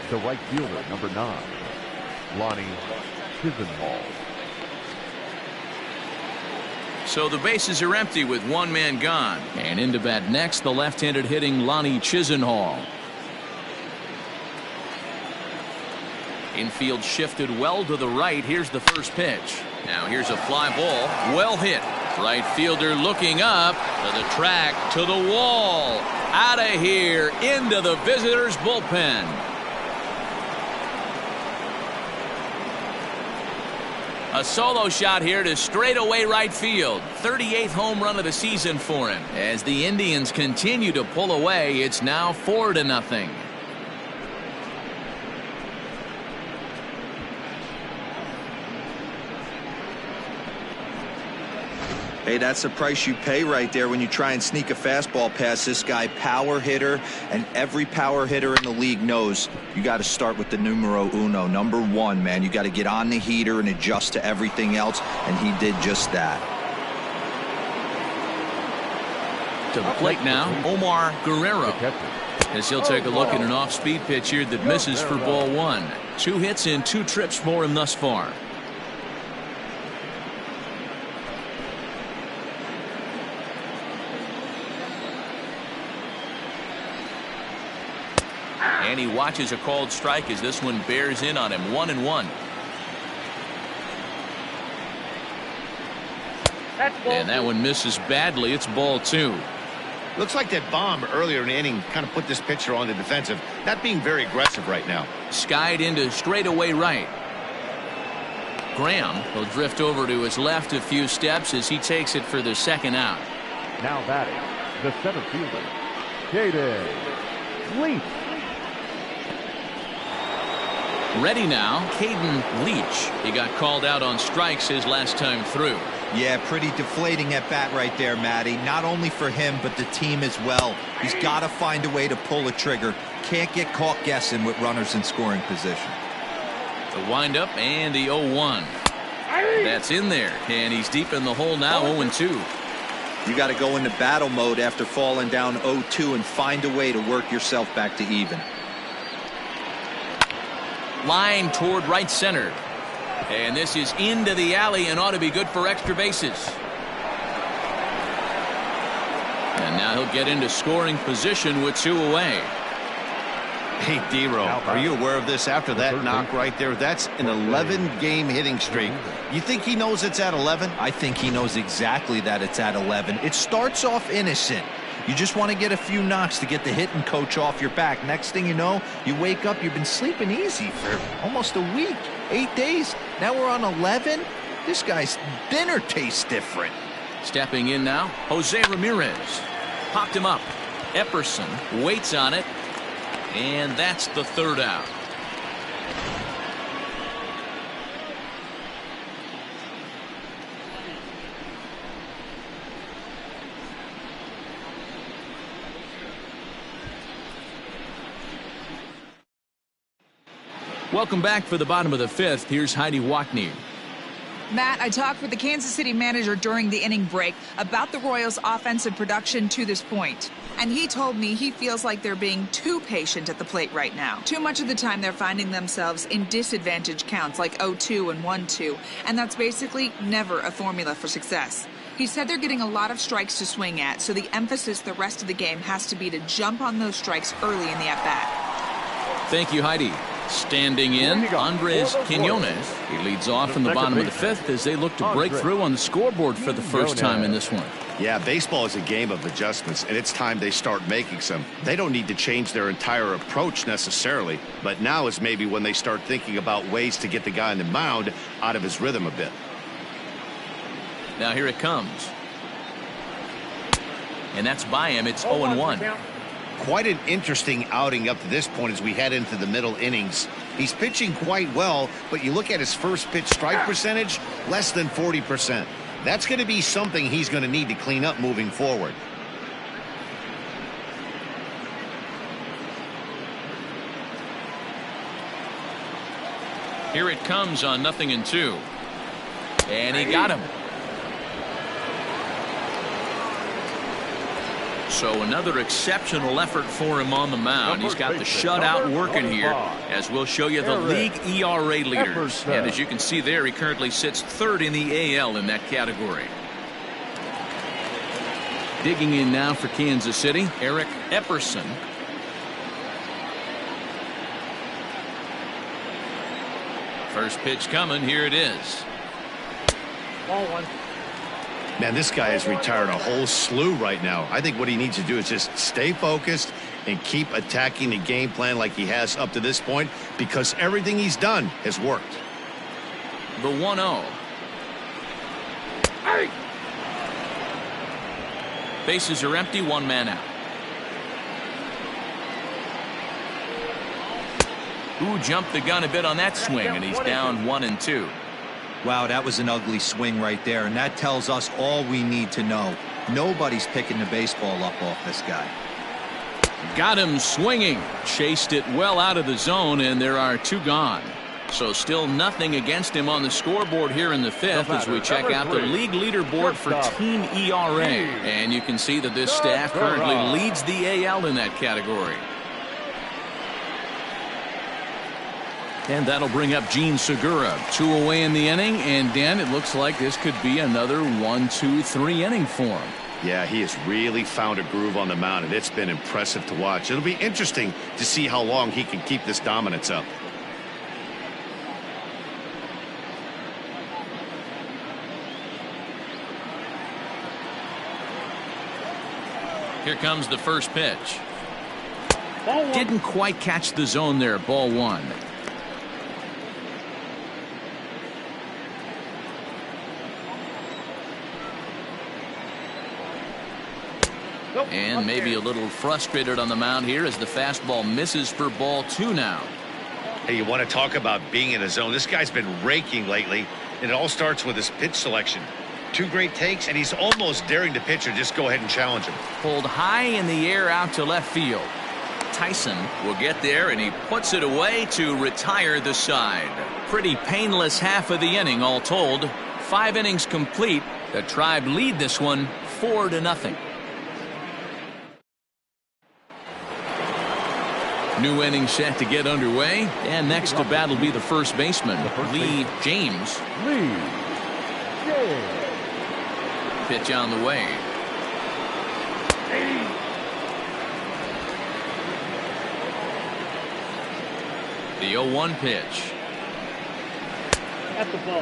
The right fielder, number 9, Lonnie Chisenhall. So the bases are empty with one man gone. And into bat next, the left-handed hitting Lonnie Chisenhall. Infield shifted well to the right. Here's the first pitch. Now here's a fly ball. Well hit. Right fielder looking up to the track, to the wall. Out of here, into the visitors' bullpen. A solo shot here to straightaway right field. 38th home run of the season for him. As the Indians continue to pull away, it's now 4-0. Hey, that's the price you pay right there when you try and sneak a fastball past this guy. Power hitter, and every power hitter in the league knows you got to start with the numero uno, number 1, man. You got to get on the heater and adjust to everything else, and he did just that. To the plate now, Omar Guerrero. As he'll take a look at an off-speed pitch here that misses for ball 1. 2 hits and 2 trips for him thus far. And he watches a called strike as this one bears in on him. 1-1. And that one misses badly. It's ball 2. Looks like that bomb earlier in the inning kind of put this pitcher on the defensive. Not being very aggressive right now. Skied into straightaway right. Graham will drift over to his left a few steps as he takes it for the second out. Now batting, the center fielder, Caden Leach. Ready now, Caden Leach. He got called out on strikes his last time through. Yeah, pretty deflating at bat right there, Matty. Not only for him, but the team as well. He's got to find a way to pull a trigger. Can't get caught guessing with runners in scoring position. The windup and the 0-1. That's in there, and he's deep in the hole now, 0-2. You got to go into battle mode after falling down 0-2 and find a way to work yourself back to even. Line toward right center. And this is into the alley and ought to be good for extra bases. And now he'll get into scoring position with 2 away. Hey, D-Row, are you aware of this after that knock right there? That's an 11-game hitting streak. You think he knows it's at 11? I think he knows exactly that it's at 11. It starts off innocent. You just want to get a few knocks to get the hitting coach off your back. Next thing you know, you wake up, you've been sleeping easy for almost a week, 8 days. Now we're on 11. This guy's dinner tastes different. Stepping in now, Jose Ramirez. Popped him up. Epperson waits on it. And that's the third out. Welcome back for the bottom of the 5th. Here's Heidi Wackney. Matt, I talked with the Kansas City manager during the inning break about the Royals' offensive production to this point. And he told me he feels like they're being too patient at the plate right now. Too much of the time they're finding themselves in disadvantage counts like 0-2 and 1-2, and that's basically never a formula for success. He said they're getting a lot of strikes to swing at, so the emphasis the rest of the game has to be to jump on those strikes early in the at-bat. Thank you, Heidi. Standing in, Andres Quinones. He leads off in the bottom of the fifth as they look to break through on the scoreboard for the first time in this one. Yeah, baseball is a game of adjustments, and it's time they start making some. They don't need to change their entire approach necessarily, but now is maybe when they start thinking about ways to get the guy on the mound out of his rhythm a bit. Now here it comes. And that's by him. It's 0-1. Quite an interesting outing up to this point as we head into the middle innings. He's pitching quite well, but you look at his first pitch strike percentage, less than 40%. That's going to be something he's going to need to clean up moving forward. Here it comes on 0-2. And he got him. So another exceptional effort for him on the mound. He's got the shutout working here, as we'll show you the league ERA leaders. And as you can see there, he currently sits third in the AL in that category. Digging in now for Kansas City, Eric Epperson. First pitch coming. Here it is. Ball 1. Man, this guy has retired a whole slew right now. I think what he needs to do is just stay focused and keep attacking the game plan like he has up to this point, because everything he's done has worked. The 1-0. Hey! Bases are empty, one man out. Ooh, jumped the gun a bit on that swing, and he's down 1-2. Wow, that was an ugly swing right there, and that tells us all we need to know. Nobody's picking the baseball up off this guy. Got him swinging. Chased it well out of the zone, and there are two gone. So still nothing against him on the scoreboard here in the fifth as we check out the league leaderboard for team ERA. And you can see that this staff currently leads the AL in that category. And that'll bring up Gene Segura. 2 away in the inning, and Dan, it looks like this could be another 1-2-3 inning for him. Yeah, he has really found a groove on the mound, and it's been impressive to watch. It'll be interesting to see how long he can keep this dominance up. Here comes the first pitch. Ball 1. Didn't quite catch the zone there. Ball 1. And maybe a little frustrated on the mound here as the fastball misses for ball 2 now. Hey, you want to talk about being in a zone? This guy's been raking lately, and it all starts with his pitch selection. 2 great takes, and he's almost daring the pitcher just go ahead and challenge him. Pulled high in the air out to left field. Tyson will get there, and he puts it away to retire the side. Pretty painless half of the inning all told. 5 innings complete. The Tribe lead this one 4-0. New inning set to get underway, and next to bat will be the first baseman, Lee James. Lee James. Pitch on the way. The 0-1 pitch. At the ball.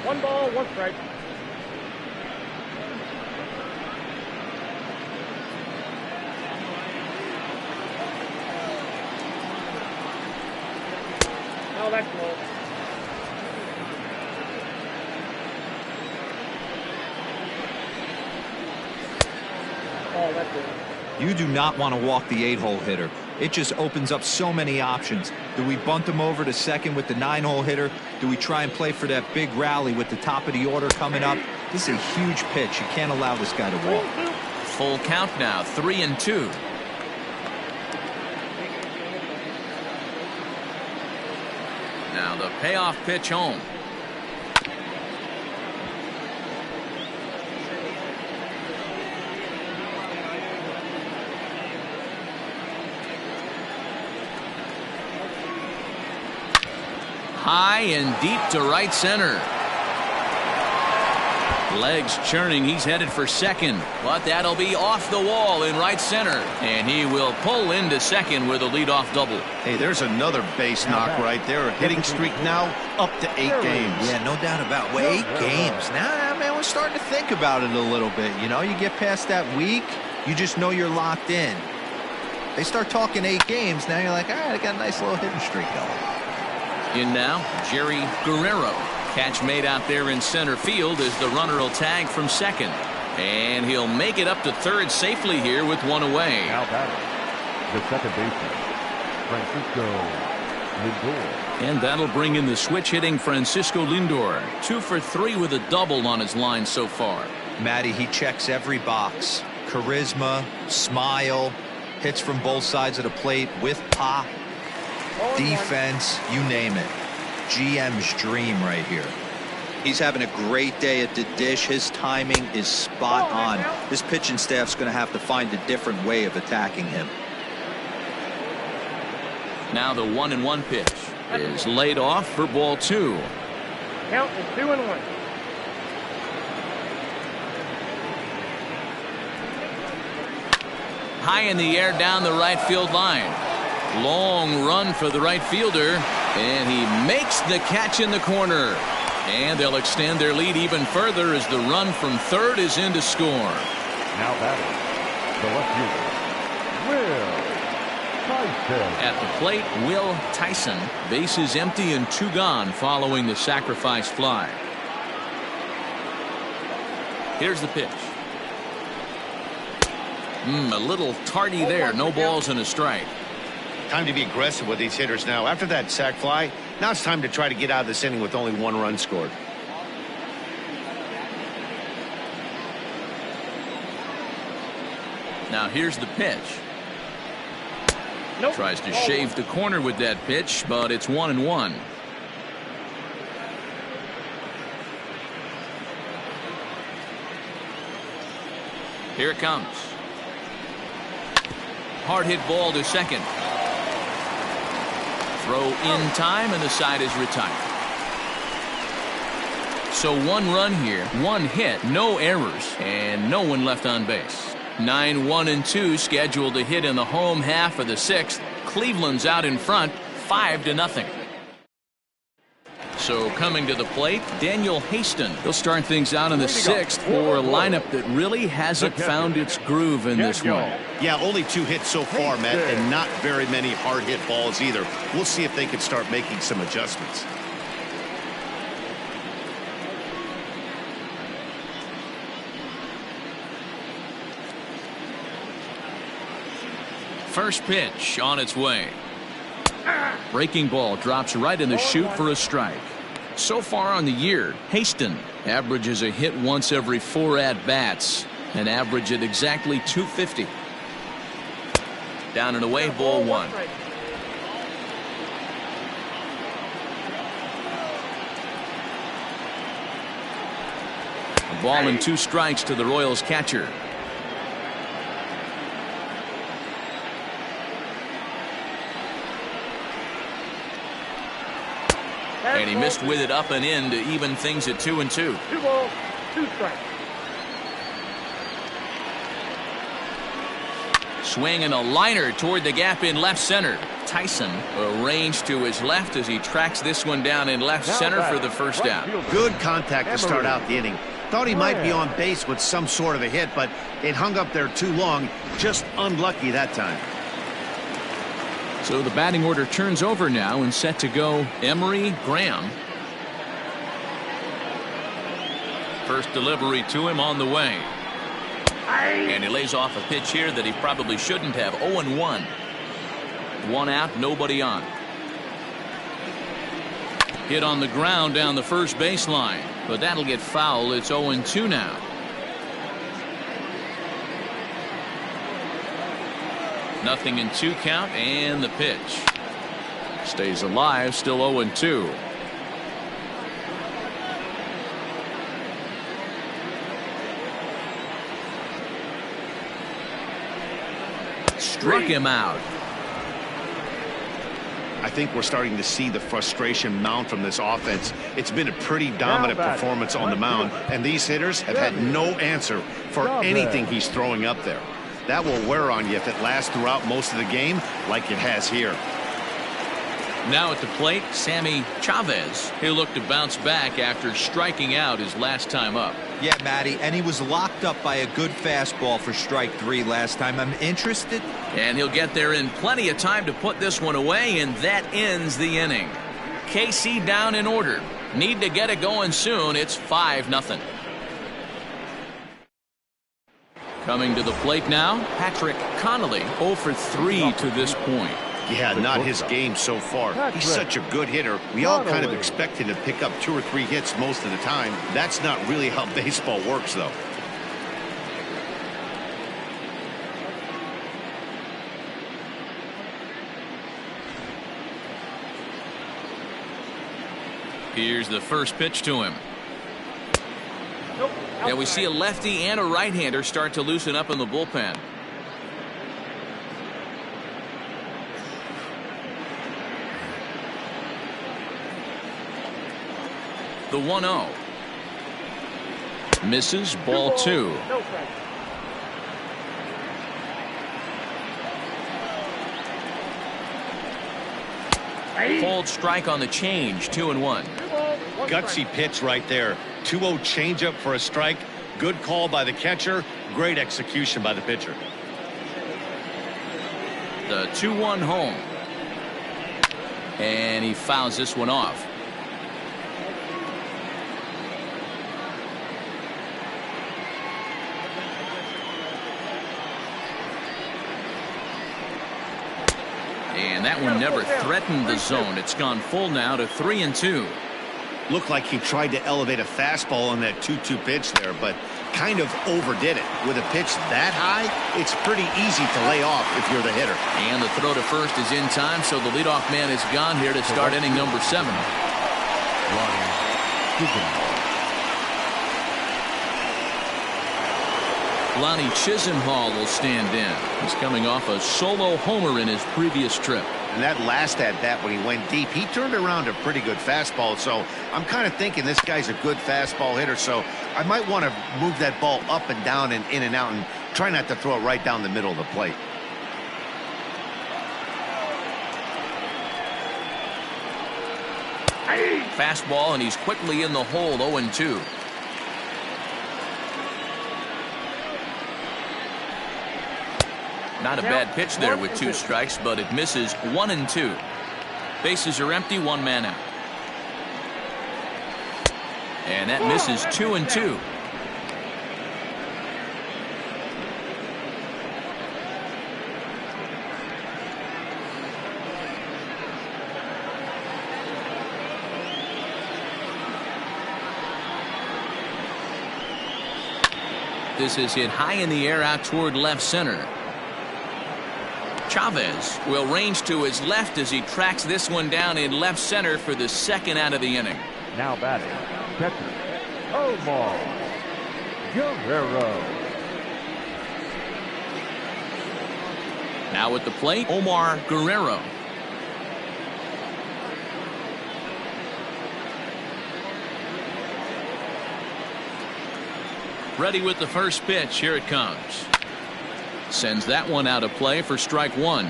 1 ball, 1 strike. Oh, that's low. Oh, that's good. You do not want to walk the 8-hole hitter. It just opens up so many options. Do we bunt him over to second with the 9-hole hitter? Do we try and play for that big rally with the top of the order coming up? This is a huge pitch. You can't allow this guy to walk. Full count now, 3-2. Now the payoff pitch home. High and deep to right center. Legs churning. He's headed for second, but that'll be off the wall in right center, and he will pull into second with a leadoff double. Hey, there's another base knock right there. A hitting streak now up to 8 games. Yeah, no doubt about it. Well, 8 games. Now, man, we're starting to think about it a little bit. You know, you get past that week, you just know you're locked in. They start talking 8 games, now you're like, all right, I got a nice little hitting streak going. In now, Jerry Guerrero. Catch made out there in center field as the runner will tag from second. And he'll make it up to third safely here with one away. Now batting, the second baseman, Francisco Lindor. And that'll bring in the switch hitting Francisco Lindor. 2 for 3 with a double on his line so far. Matty, he checks every box. Charisma, smile, hits from both sides of the plate with pop, defense, you name it. GM's dream right here. He's having a great day at the dish. His timing is spot on. This pitching staff's going to have to find a different way of attacking him. Now the 1-1 pitch is laid off for ball 2. Count is 2-1. High in the air down the right field line. Long run for the right fielder, and he makes the catch in the corner. And they'll extend their lead even further as the run from third is in to score. Now batting, the left fielder, Will Tyson. At the plate, Will Tyson. Bases empty and 2 gone following the sacrifice fly. Here's the pitch. A little tardy there. No balls and a strike. Time to be aggressive with these hitters now. After that sac fly, now it's time to try to get out of this inning with only 1 run scored. Now here's the pitch. Nope. Tries to shave the corner with that pitch, but it's 1-1. Here it comes. Hard hit ball to second. Throw in time, and the side is retired. So 1 run here, 1 hit, no errors, and no one left on base. 9-1-2 scheduled to hit in the home half of the 6th. Cleveland's out in front, 5-0. So coming to the plate, Daniel Haston. He'll start things out in the 6th for a lineup that really hasn't found its groove in this one. Yeah, only 2 hits so far, Matt, and not very many hard hit balls either. We'll see if they can start making some adjustments. First pitch on its way. Breaking ball drops right in the chute for a strike. So far on the year, Haston averages a hit once every 4 at-bats, an average at exactly .250. Down and away, ball 1. A ball and 2 strikes to the Royals catcher. And he missed with it up and in to even things at 2-2. 2 balls, 2 strikes. Swing and a liner toward the gap in left center. Tyson arranged to his left as he tracks this one down in left center for the first out. Good contact to start out the inning. Thought he might be on base with some sort of a hit, but it hung up there too long. Just unlucky that time. So the batting order turns over now and set to go Emery Graham. First delivery to him on the way. And he lays off a pitch here that he probably shouldn't have. 0-1. 1 out, nobody on. Hit on the ground down the first baseline, but that'll get foul. It's 0-2 now. Nothing in 2 count, and the pitch stays alive, still 0-2. Struck him out. I think we're starting to see the frustration mount from this offense. It's been a pretty dominant performance on the mound, and these hitters have had no answer for anything he's throwing up there. That will wear on you if it lasts throughout most of the game like it has here. Now at the plate, Sammy Chavez. He'll look to bounce back after striking out his last time up. Yeah, Matty, and he was locked up by a good fastball for strike 3 last time. I'm interested. And he'll get there in plenty of time to put this one away, and that ends the inning. KC down in order. Need to get it going soon. It's 5-0. Coming to the plate now, Patrick Connolly, 0 for 3 to this point. Yeah, not his game so far. He's such a good hitter. We all kind of expect him to pick up 2 or 3 hits most of the time. That's not really how baseball works, though. Here's the first pitch to him. And we see a lefty and a right-hander start to loosen up in the bullpen. The 1-0. Misses, ball 2. Cold strike on the change, 2-1. Gutsy pitch right there. 2-0 changeup for a strike. Good call by the catcher. Great execution by the pitcher. The 2-1 home. And he fouls this one off. And that one never threatened the zone. It's gone full now to 3-2. Looked like he tried to elevate a fastball on that 2-2 pitch there, but kind of overdid it. With a pitch that high, it's pretty easy to lay off if you're the hitter. And the throw to first is in time, so the leadoff man is gone here to start inning number 7. Lonnie Chisenhall will stand in. He's coming off a solo homer in his previous trip. And that last at bat when he went deep, he turned around a pretty good fastball. So I'm kind of thinking this guy's a good fastball hitter. So I might want to move that ball up and down and in and out and try not to throw it right down the middle of the plate. Fastball, and he's quickly in the hole, 0-2. Not a bad pitch there with 2 strikes, but it misses, 1-2. Bases are empty, 1 man out. And that misses, 2-2. This is hit high in the air out toward left center. Chavez will range to his left as he tracks this one down in left center for the 2nd out of the inning. Now batting, catcher, Omar Guerrero. Now at the plate, Omar Guerrero. Ready with the first pitch. Here it comes. Sends that one out of play for strike 1.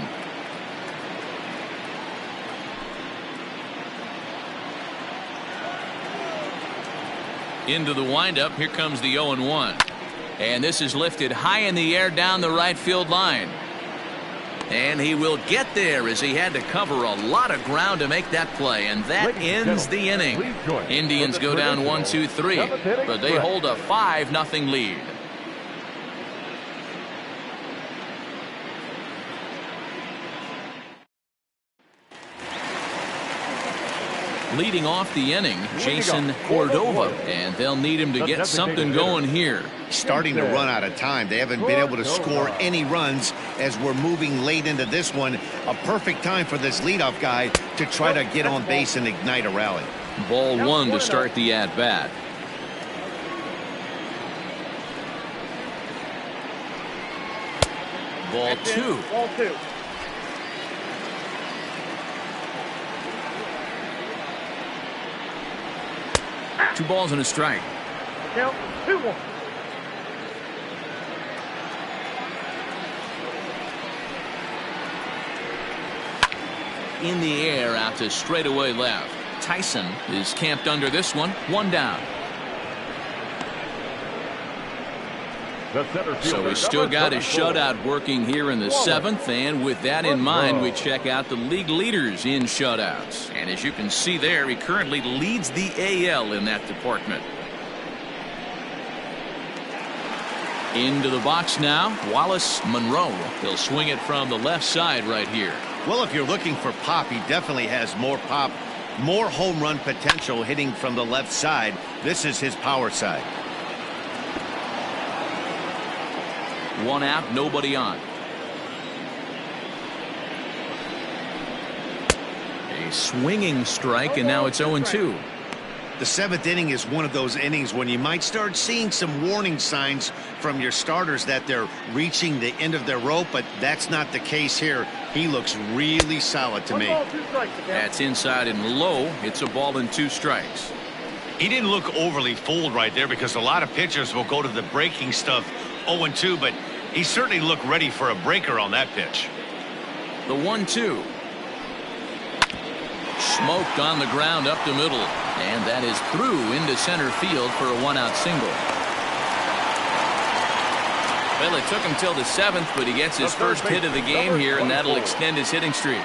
Into the windup. Here comes the 0-1. And this is lifted high in the air down the right field line. And he will get there as he had to cover a lot of ground to make that play. And that ends the inning. Indians go down 1-2-3, but they hold a 5-0 lead. Leading off the inning, Jason Cordova, and they'll need him to get something going here. Starting to run out of time. They haven't been able to score any runs as we're moving late into this one. A perfect time for this leadoff guy to try to get on base and ignite a rally. Ball 1 to start the at-bat. Ball 2. 2 balls and a strike. Count 2-1. In the air out to straightaway left. Tyson is camped under this one. 1 down. The center fielder, So he's still number got his 74. shutout working here in the 7th, and with that in mind, we check out the league leaders in shutouts. And as you can see there, he currently leads the AL in that department. Into the box now, Wallace Monroe. He'll swing it from the left side right here. Well, if you're looking for pop, he definitely has more pop, more home run potential hitting from the left side. This is his power side. 1 out, nobody on. A swinging strike, and now it's 0-2. The 7th inning is one of those innings when you might start seeing some warning signs from your starters that they're reaching the end of their rope, but that's not the case here. He looks really solid to 1 me. ball, 2 strikes again. That's inside and low. It's a ball and 2 strikes. He didn't look overly fooled right there because a lot of pitchers will go to the breaking stuff 0-2, but he certainly looked ready for a breaker on that pitch. The 1-2. Smoked on the ground up the middle, and that is through into center field for a 1-out single. Well, it took him till the 7th, but he gets his first hit of the game here, and that'll extend his hitting streak.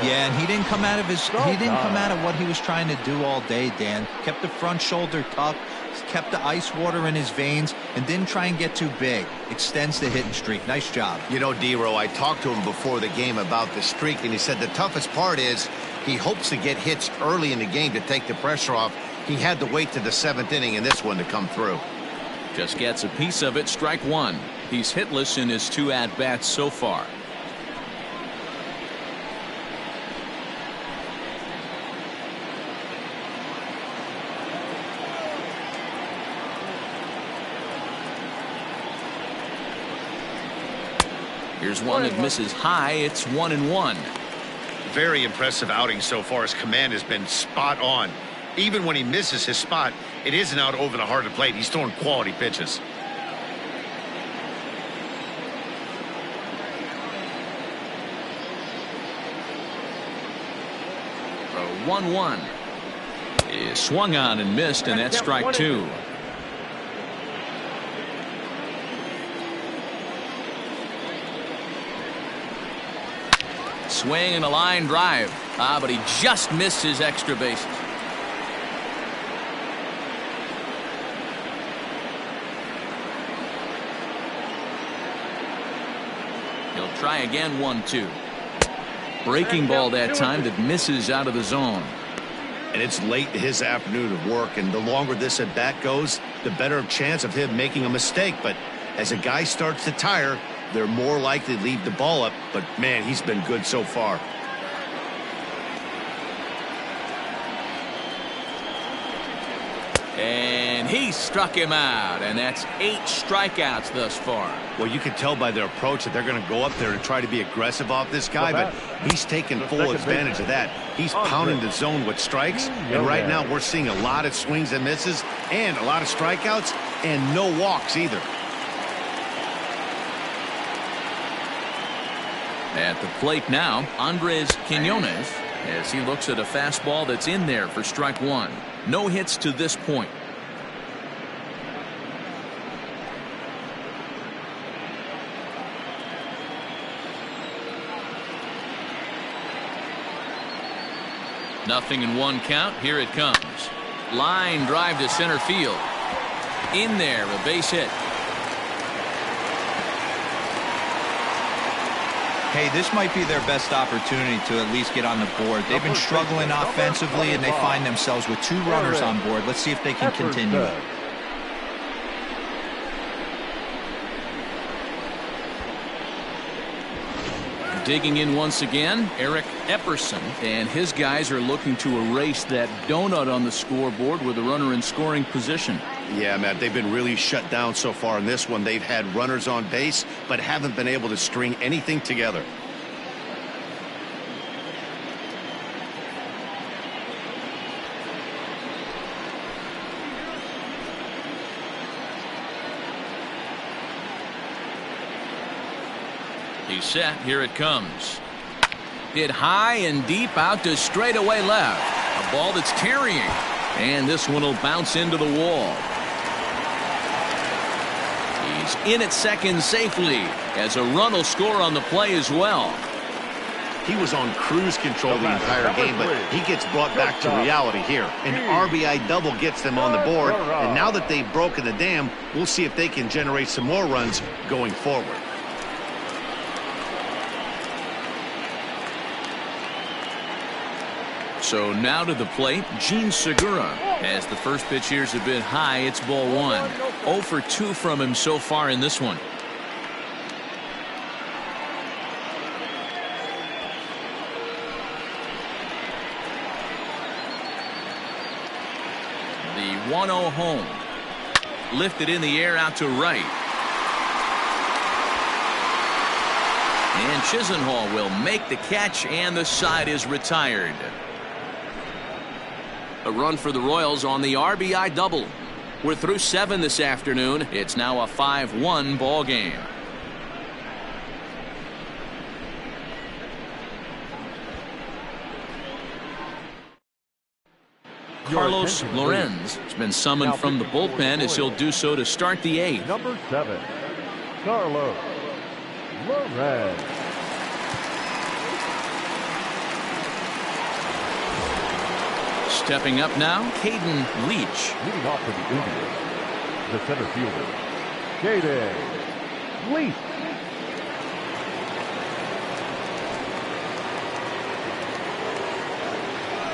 Yeah, and he didn't come out of what he was trying to do all day, Dan. Kept the front shoulder tucked, kept the ice water in his veins, and didn't try and get too big. Extends the hitting streak. Nice job. You know, D-Row, I talked to him before the game about the streak, and he said the toughest part is he hopes to get hits early in the game to take the pressure off. He had to wait to the 7th inning in this one to come through. Just gets a piece of it. Strike 1. He's hitless in his 2 at-bats so far. Here's one that misses high. It's 1-1. Very impressive outing so far. His command has been spot on. Even when he misses his spot, it isn't out over the heart of the plate. He's throwing quality pitches. A 1-1 is swung on and missed, and that's strike 2. Swing and a line drive. But he just missed his extra bases. He'll try again. 1-2. Breaking ball that time that misses out of the zone. And it's late in his afternoon of work, and the longer this at bat goes, the better chance of him making a mistake. But as a guy starts to tire, they're more likely to leave the ball up. But man, he's been good so far. And he struck him out, and that's 8 strikeouts thus far. Well, you can tell by their approach that they're going to go up there and try to be aggressive off this guy, but he's taking full advantage of that. He's pounding the zone with strikes, and right now we're seeing a lot of swings and misses and a lot of strikeouts and no walks either. At the plate now, Andres Quinones, as he looks at a fastball that's in there for strike 1. No hits to this point. Nothing in 1 count. Here it comes. Line drive to center field. In there, a base hit. Hey, this might be their best opportunity to at least get on the board. They've been struggling offensively, and they find themselves with 2 runners on board. Let's see if they can continue. Digging in once again, Eric Epperson, and his guys are looking to erase that donut on the scoreboard with a runner in scoring position. Yeah, Matt, they've been really shut down so far in this one. They've had runners on base, but haven't been able to string anything together. He's set. Here it comes. Hit high and deep out to straightaway left. A ball that's carrying. And this one will bounce into the wall. He's in at second safely as a run will score on the play as well. He was on cruise control the entire game, but he gets brought back to reality here. An RBI double gets them on the board, and now that they've broken the dam, we'll see if they can generate some more runs going forward. So now to the plate, Gene Segura. As the first pitch here's a bit high, it's ball one. 0 for 2 from him so far in this one. The 1-0 home. Lifted in the air out to right. And Chisenhall will make the catch, and the side is retired. A run for the Royals on the RBI double. We're through 7 this afternoon. It's now a 5-1 ball game. Carlos Lorenz has been summoned from the bullpen as he'll do so to start the 8th. Number 7, Carlos Lorenz. Stepping up now, Caden Leach. Leading off for the Indians, the center fielder, Caden Leach.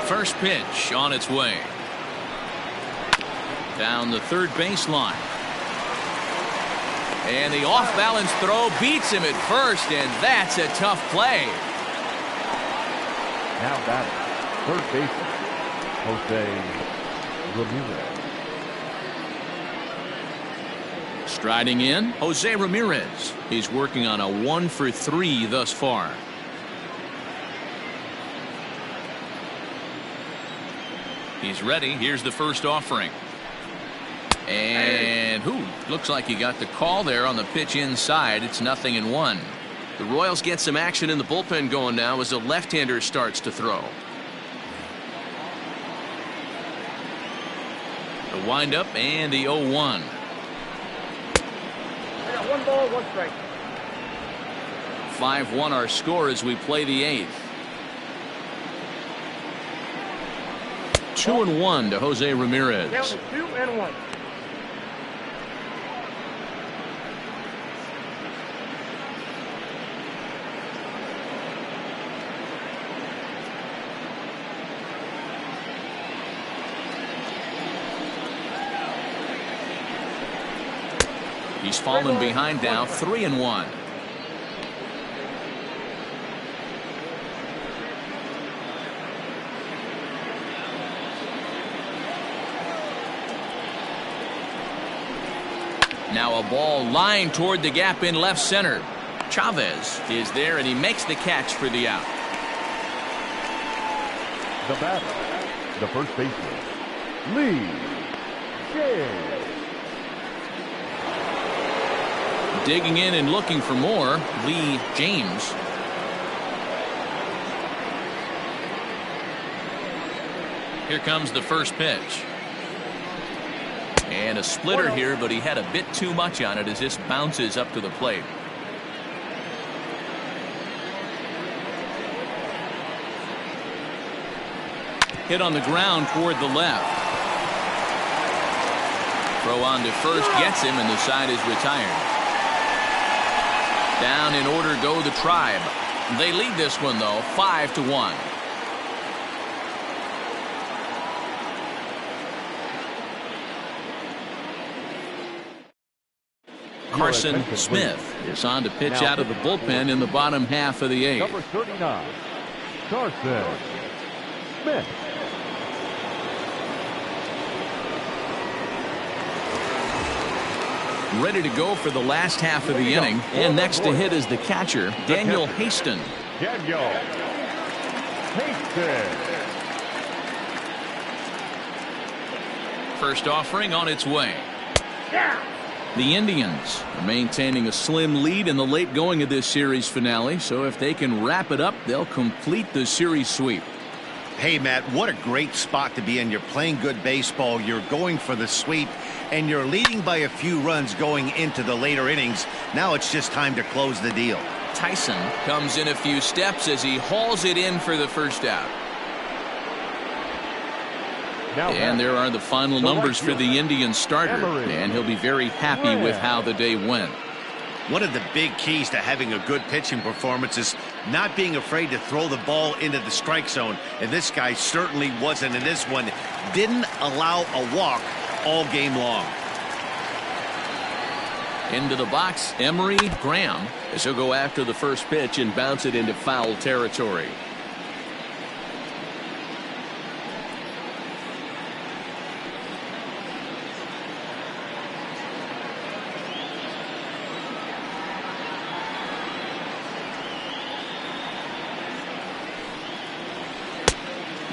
First pitch on its way. Down the third baseline. And the off-balance throw beats him at first, and that's a tough play. Now batting, third baseman, Jose Ramirez. Striding in, Jose Ramirez. He's working on a 1 for 3 thus far. He's ready. Here's the first offering. And looks like he got the call there on the pitch inside. It's 0-1. The Royals get some action in the bullpen going now as the left-hander starts to throw. The windup and the 0-1. I got 1 ball, 1 strike. 5-1 our score as we play the 8th. 2-1 to Jose Ramirez. Count is 2-1. He's fallen behind now, 3-1. Now a ball lined toward the gap in left center. Chavez is there, and he makes the catch for the out. The batter, the first baseman, Lee James. Digging in and looking for more, Lee James. Here comes the first pitch. And a splitter here, but he had a bit too much on it as this bounces up to the plate. Hit on the ground toward the left. Throw on to first gets him, and the side is retired. Down in order go the Tribe. They lead this one, though, 5-1. Carson Smith is on to pitch out of the bullpen in the bottom half of the 8th. Number 39, Carson Smith. Ready to go for the last half of the inning. And next to hit is the catcher, Daniel Haston. Daniel Haston. First offering on its way. The Indians are maintaining a slim lead in the late going of this series finale, so if they can wrap it up, they'll complete the series sweep. Hey, Matt, what a great spot to be in. You're playing good baseball, you're going for the sweep, and you're leading by a few runs going into the later innings. Now it's just time to close the deal. Tyson comes in a few steps as he hauls it in for the first out. And there are the final numbers for the Indian starter, and he'll be very happy with how the day went. One of the big keys to having a good pitching performance is not being afraid to throw the ball into the strike zone, and this guy certainly wasn't in this one. Didn't allow a walk all game long. Into the box, Emery Graham, as he'll go after the first pitch and bounce it into foul territory.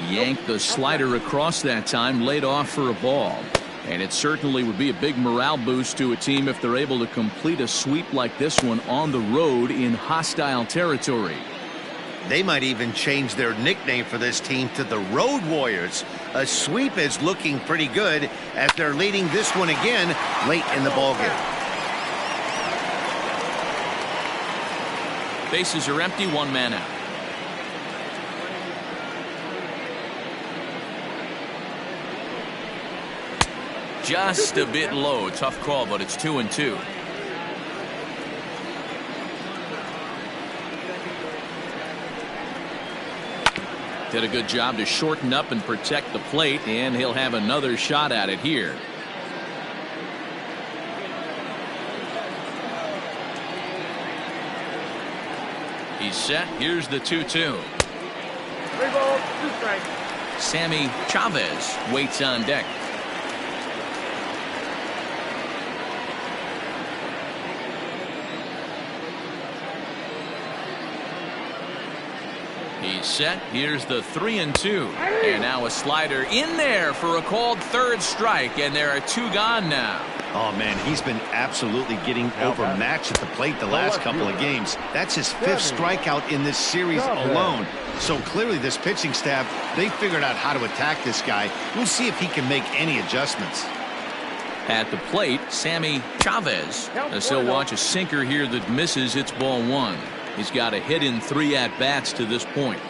Yanked the slider across that time, laid off for a ball. And it certainly would be a big morale boost to a team if they're able to complete a sweep like this one on the road in hostile territory. They might even change their nickname for this team to the Road Warriors. A sweep is looking pretty good as they're leading this one again late in the ballgame. Bases are empty, one man out. Just a bit low. Tough call, but it's 2-2. Did a good job to shorten up and protect the plate, and he'll have another shot at it here. He's set. Here's the 2-2. 3 balls, 2 strikes. Sammy Chavez waits on deck. He's set. Here's the 3-2. And now a slider in there for a called third strike, and there are 2 gone now. Oh, man, he's been absolutely getting overmatched at the plate the last couple of games. That's his 5th strikeout in this series alone. So clearly this pitching staff, they figured out how to attack this guy. We'll see if he can make any adjustments. At the plate, Sammy Chavez, as he'll watch a sinker here that misses. It's ball 1. He's got a hit in 3 at-bats to this point.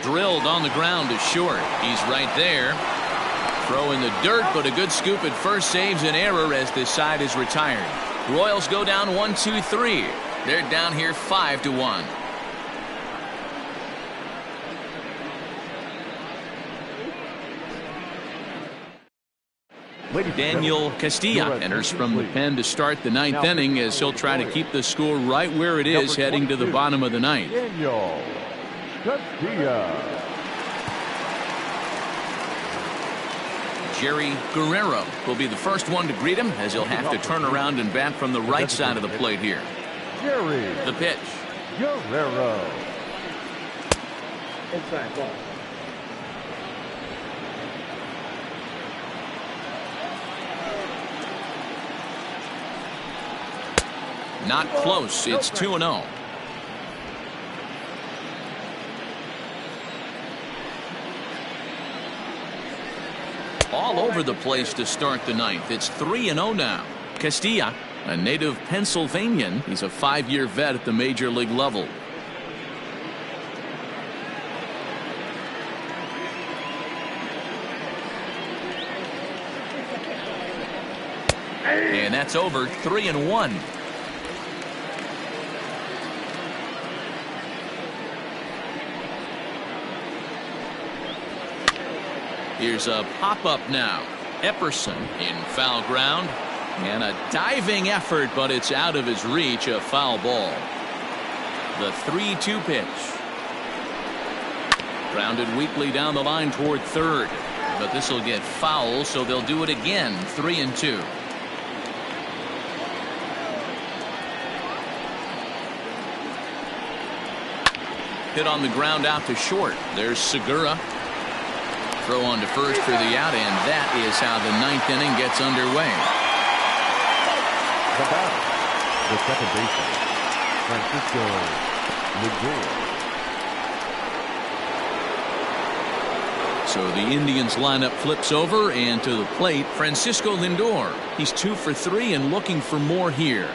Drilled on the ground to short. He's right there. Throw in the dirt, but a good scoop at first saves an error as this side is retired. Royals go down 1-2-3. They're down here 5-1. Daniel Castilla enters from the pen to start the 9th inning as he'll try to keep the score right where it is heading to the bottom of the 9th. Daniel Castilla. Jerry Guerrero will be the first one to greet him as he'll have to turn around and bat from the right side of the plate here. Jerry The pitch. Guerrero. Inside ball. Not close. It's 2-0. All over the place to start the 9th. It's 3-0 now. Castilla, a native Pennsylvanian, he's a 5-year vet at the major league level. And that's over. 3-1. Here's a pop-up now. Epperson in foul ground. And a diving effort, but it's out of his reach. A foul ball. The 3-2 pitch. Grounded weakly down the line toward third. But this will get foul, so they'll do it again. 3-2. Hit on the ground out to short. There's Segura. Throw on to first for the out, and that is how the 9th inning gets underway. The batter, the second baseman, Francisco Lindor. So the Indians lineup flips over, and to the plate, Francisco Lindor. He's 2 for 3 and looking for more here.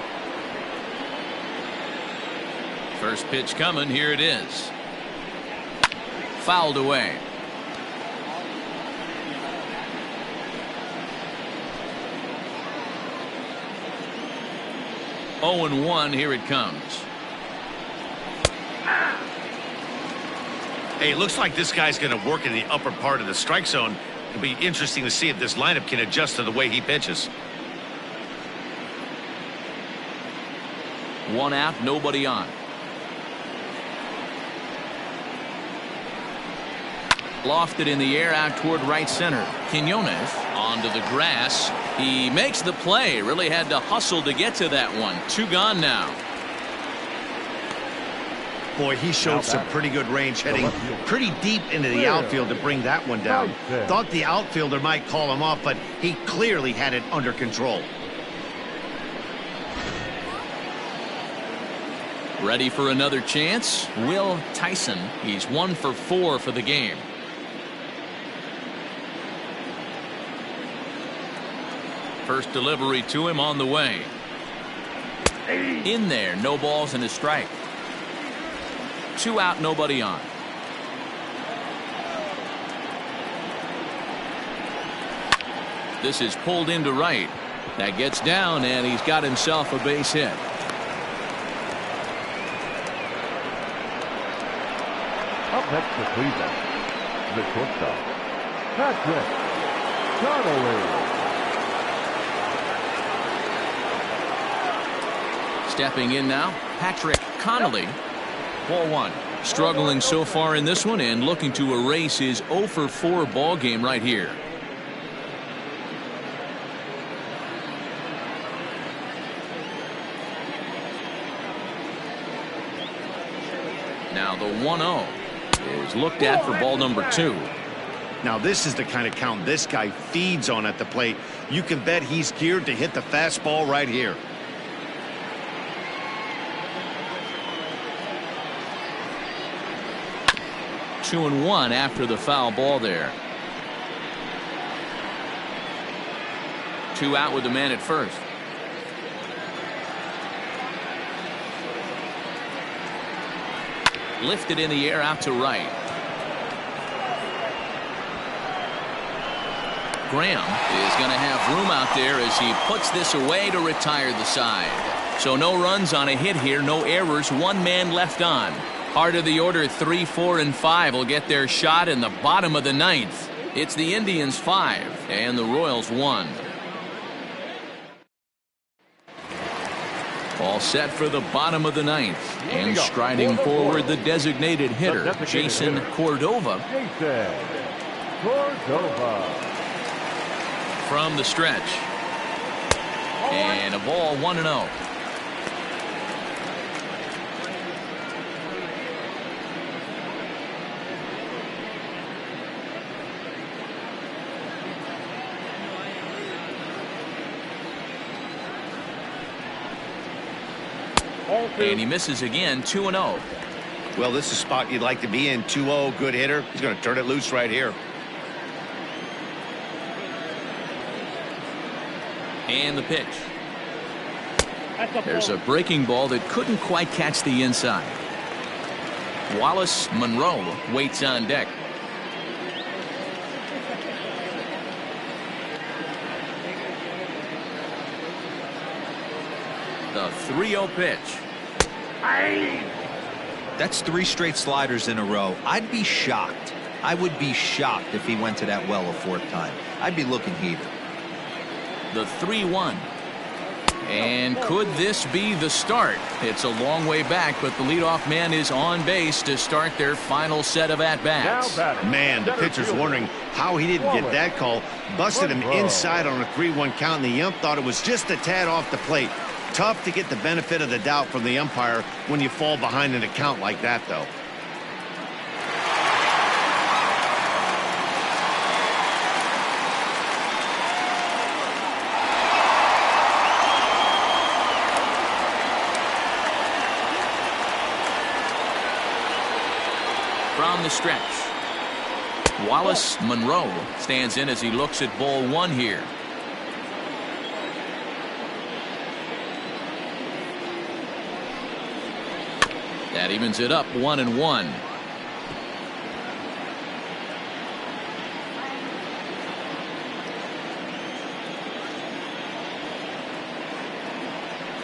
First pitch coming. Here it is. Fouled away. Oh and 1. Here it comes. Hey, it looks like this guy's going to work in the upper part of the strike zone. It'll be interesting to see if this lineup can adjust to the way he pitches. 1 out, nobody on. Lofted in the air out toward right center. Quinones onto the grass. He makes the play. Really had to hustle to get to that one. 2 gone now. Boy, he showed some pretty good range, heading pretty deep into the outfield to bring that one down. Thought the outfielder might call him off, but he clearly had it under control. Ready for another chance? Will Tyson. He's 1 for 4 for the game. First delivery to him on the way. In there, no balls and a strike. 2 out, nobody on. This is pulled into right. That gets down, and he's got himself a base hit. Up next for Cleveland, the shortstop, Patrick Connolly. Stepping in now, Patrick Connolly. Ball 1. Struggling so far in this one and looking to erase his 0 for 4 ball game right here. Now the 1-0 is looked at for ball number 2. Now this is the kind of count this guy feeds on at the plate. You can bet he's geared to hit the fastball right here. Two and 1 after the foul ball there. 2 out with the man at first. Lifted in the air out to right. Graham is going to have room out there as he puts this away to retire the side. So no runs on a hit here, no errors, 1 man left on. Heart of the order, 3, 4, and 5 will get their shot in the bottom of the 9th. It's the Indians 5 and the Royals 1. All set for the bottom of the 9th. And striding forward, the designated hitter, Jason Cordova. Jason Cordova. From the stretch. And a ball 1-0. And he misses again. 2-0. Well, this is a spot you'd like to be in. 2-0, good hitter. He's going to turn it loose right here. And the pitch. There's a breaking ball that couldn't quite catch the inside. Wallace Monroe waits on deck. The 3-0 pitch. That's 3 straight sliders in a row. I'd be shocked. I would be shocked if he went to that well a 4th time. I'd be looking heated. The 3-1. And could this be the start? It's a long way back, but the leadoff man is on base to start their final set of at-bats. Man, the pitcher's wondering how he didn't get that call. Busted him inside on a 3-1 count, and the ump thought it was just a tad off the plate. Tough to get the benefit of the doubt from the umpire when you fall behind in a count like that, though. from the stretch. Wallace Monroe stands in as he looks at ball one here. That evens it up 1-1.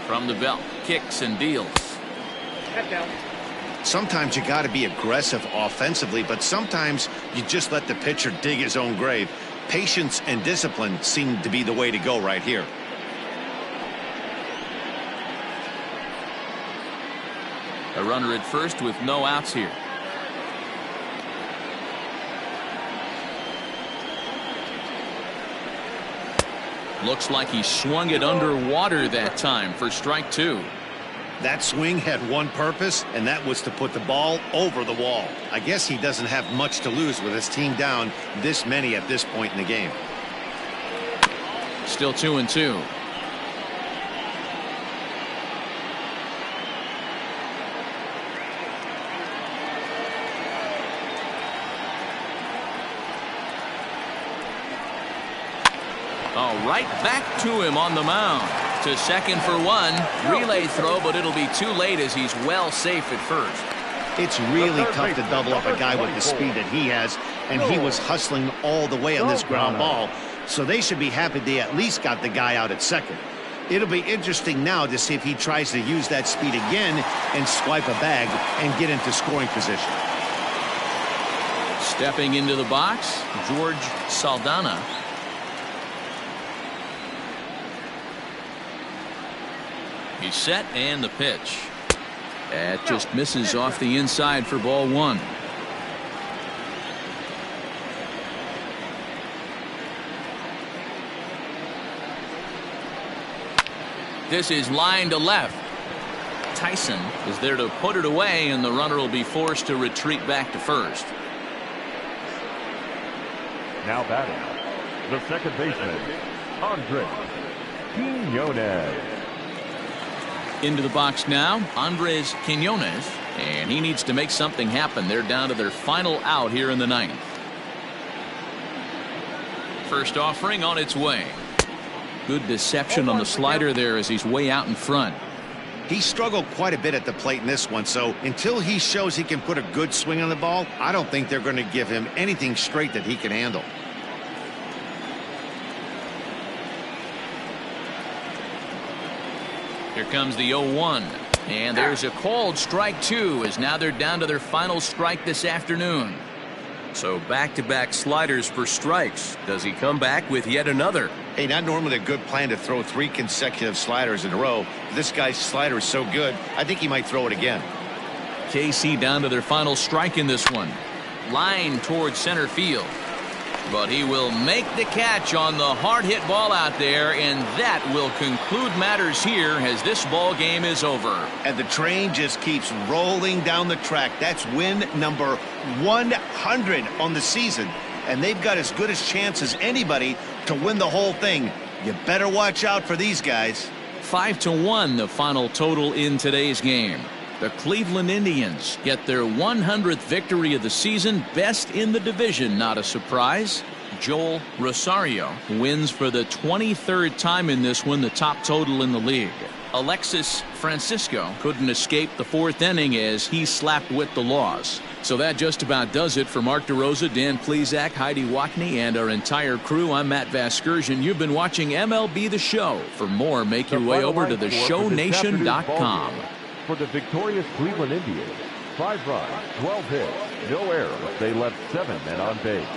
From the belt, kicks and deals. Head down. Sometimes you got to be aggressive offensively, but sometimes you just let the pitcher dig his own grave. Patience and discipline seem to be the way to go right here. A runner at first with no outs here. Looks like he swung it underwater that time for strike two. That swing had one purpose, and that was to put the ball over the wall. I guess he doesn't have much to lose with his team down this many at this point in the game. Still 2-2. Oh, right back to him on the mound. To second for one. Relay throw, but it'll be too late as he's well safe at first. It's really tough to double up a guy with the speed that he has, and he was hustling all the way on this ground ball, so they should be happy they at least got the guy out at second. It'll be interesting now to see if he tries to use that speed again and swipe a bag and get into scoring position. Stepping into the box, George Saldana. He's set, and the pitch. That just misses off the inside for ball one. This is line to left. Tyson is there to put it away, and the runner will be forced to retreat back to first. Now batting, the second baseman, Andres Quiñones. Into the box now, Andres Quiñones, and he needs to make something happen. They're down to their final out here in the ninth. First offering on its way. Good deception on the slider there as he's way out in front. He struggled quite a bit at the plate in this one, so until he shows he can put a good swing on the ball, I don't think they're going to give him anything straight that he can handle. Here comes the 0-1, and there's a called strike two, as now they're down to their final strike this afternoon. So back-to-back sliders for strikes. Does he come back with yet another? Hey, not normally a good plan to throw 3 consecutive sliders in a row. This guy's slider is so good, I think he might throw it again. KC down to their final strike in this one. Line towards center field. But he will make the catch on the hard hit ball out there, and that will conclude matters here as this ball game is over. And the train just keeps rolling down the track. That's win number 100 on the season, and they've got as good a chance as anybody to win the whole thing. You better watch out for these guys. 5-1 the final total in today's game. The Cleveland Indians get their 100th victory of the season, best in the division, not a surprise. Joel Rosario wins for the 23rd time in this one, the top total in the league. Alexis Francisco couldn't escape the 4th inning as he slapped with the loss. So that just about does it for Mark DeRosa, Dan Plesac, Heidi Wackney, and our entire crew. I'm Matt Vasgersian. You've been watching MLB The Show. For more, make your way over to theshownation.com. For the victorious Cleveland Indians, 5 runs, 12 hits, no errors. They left 7 men on base.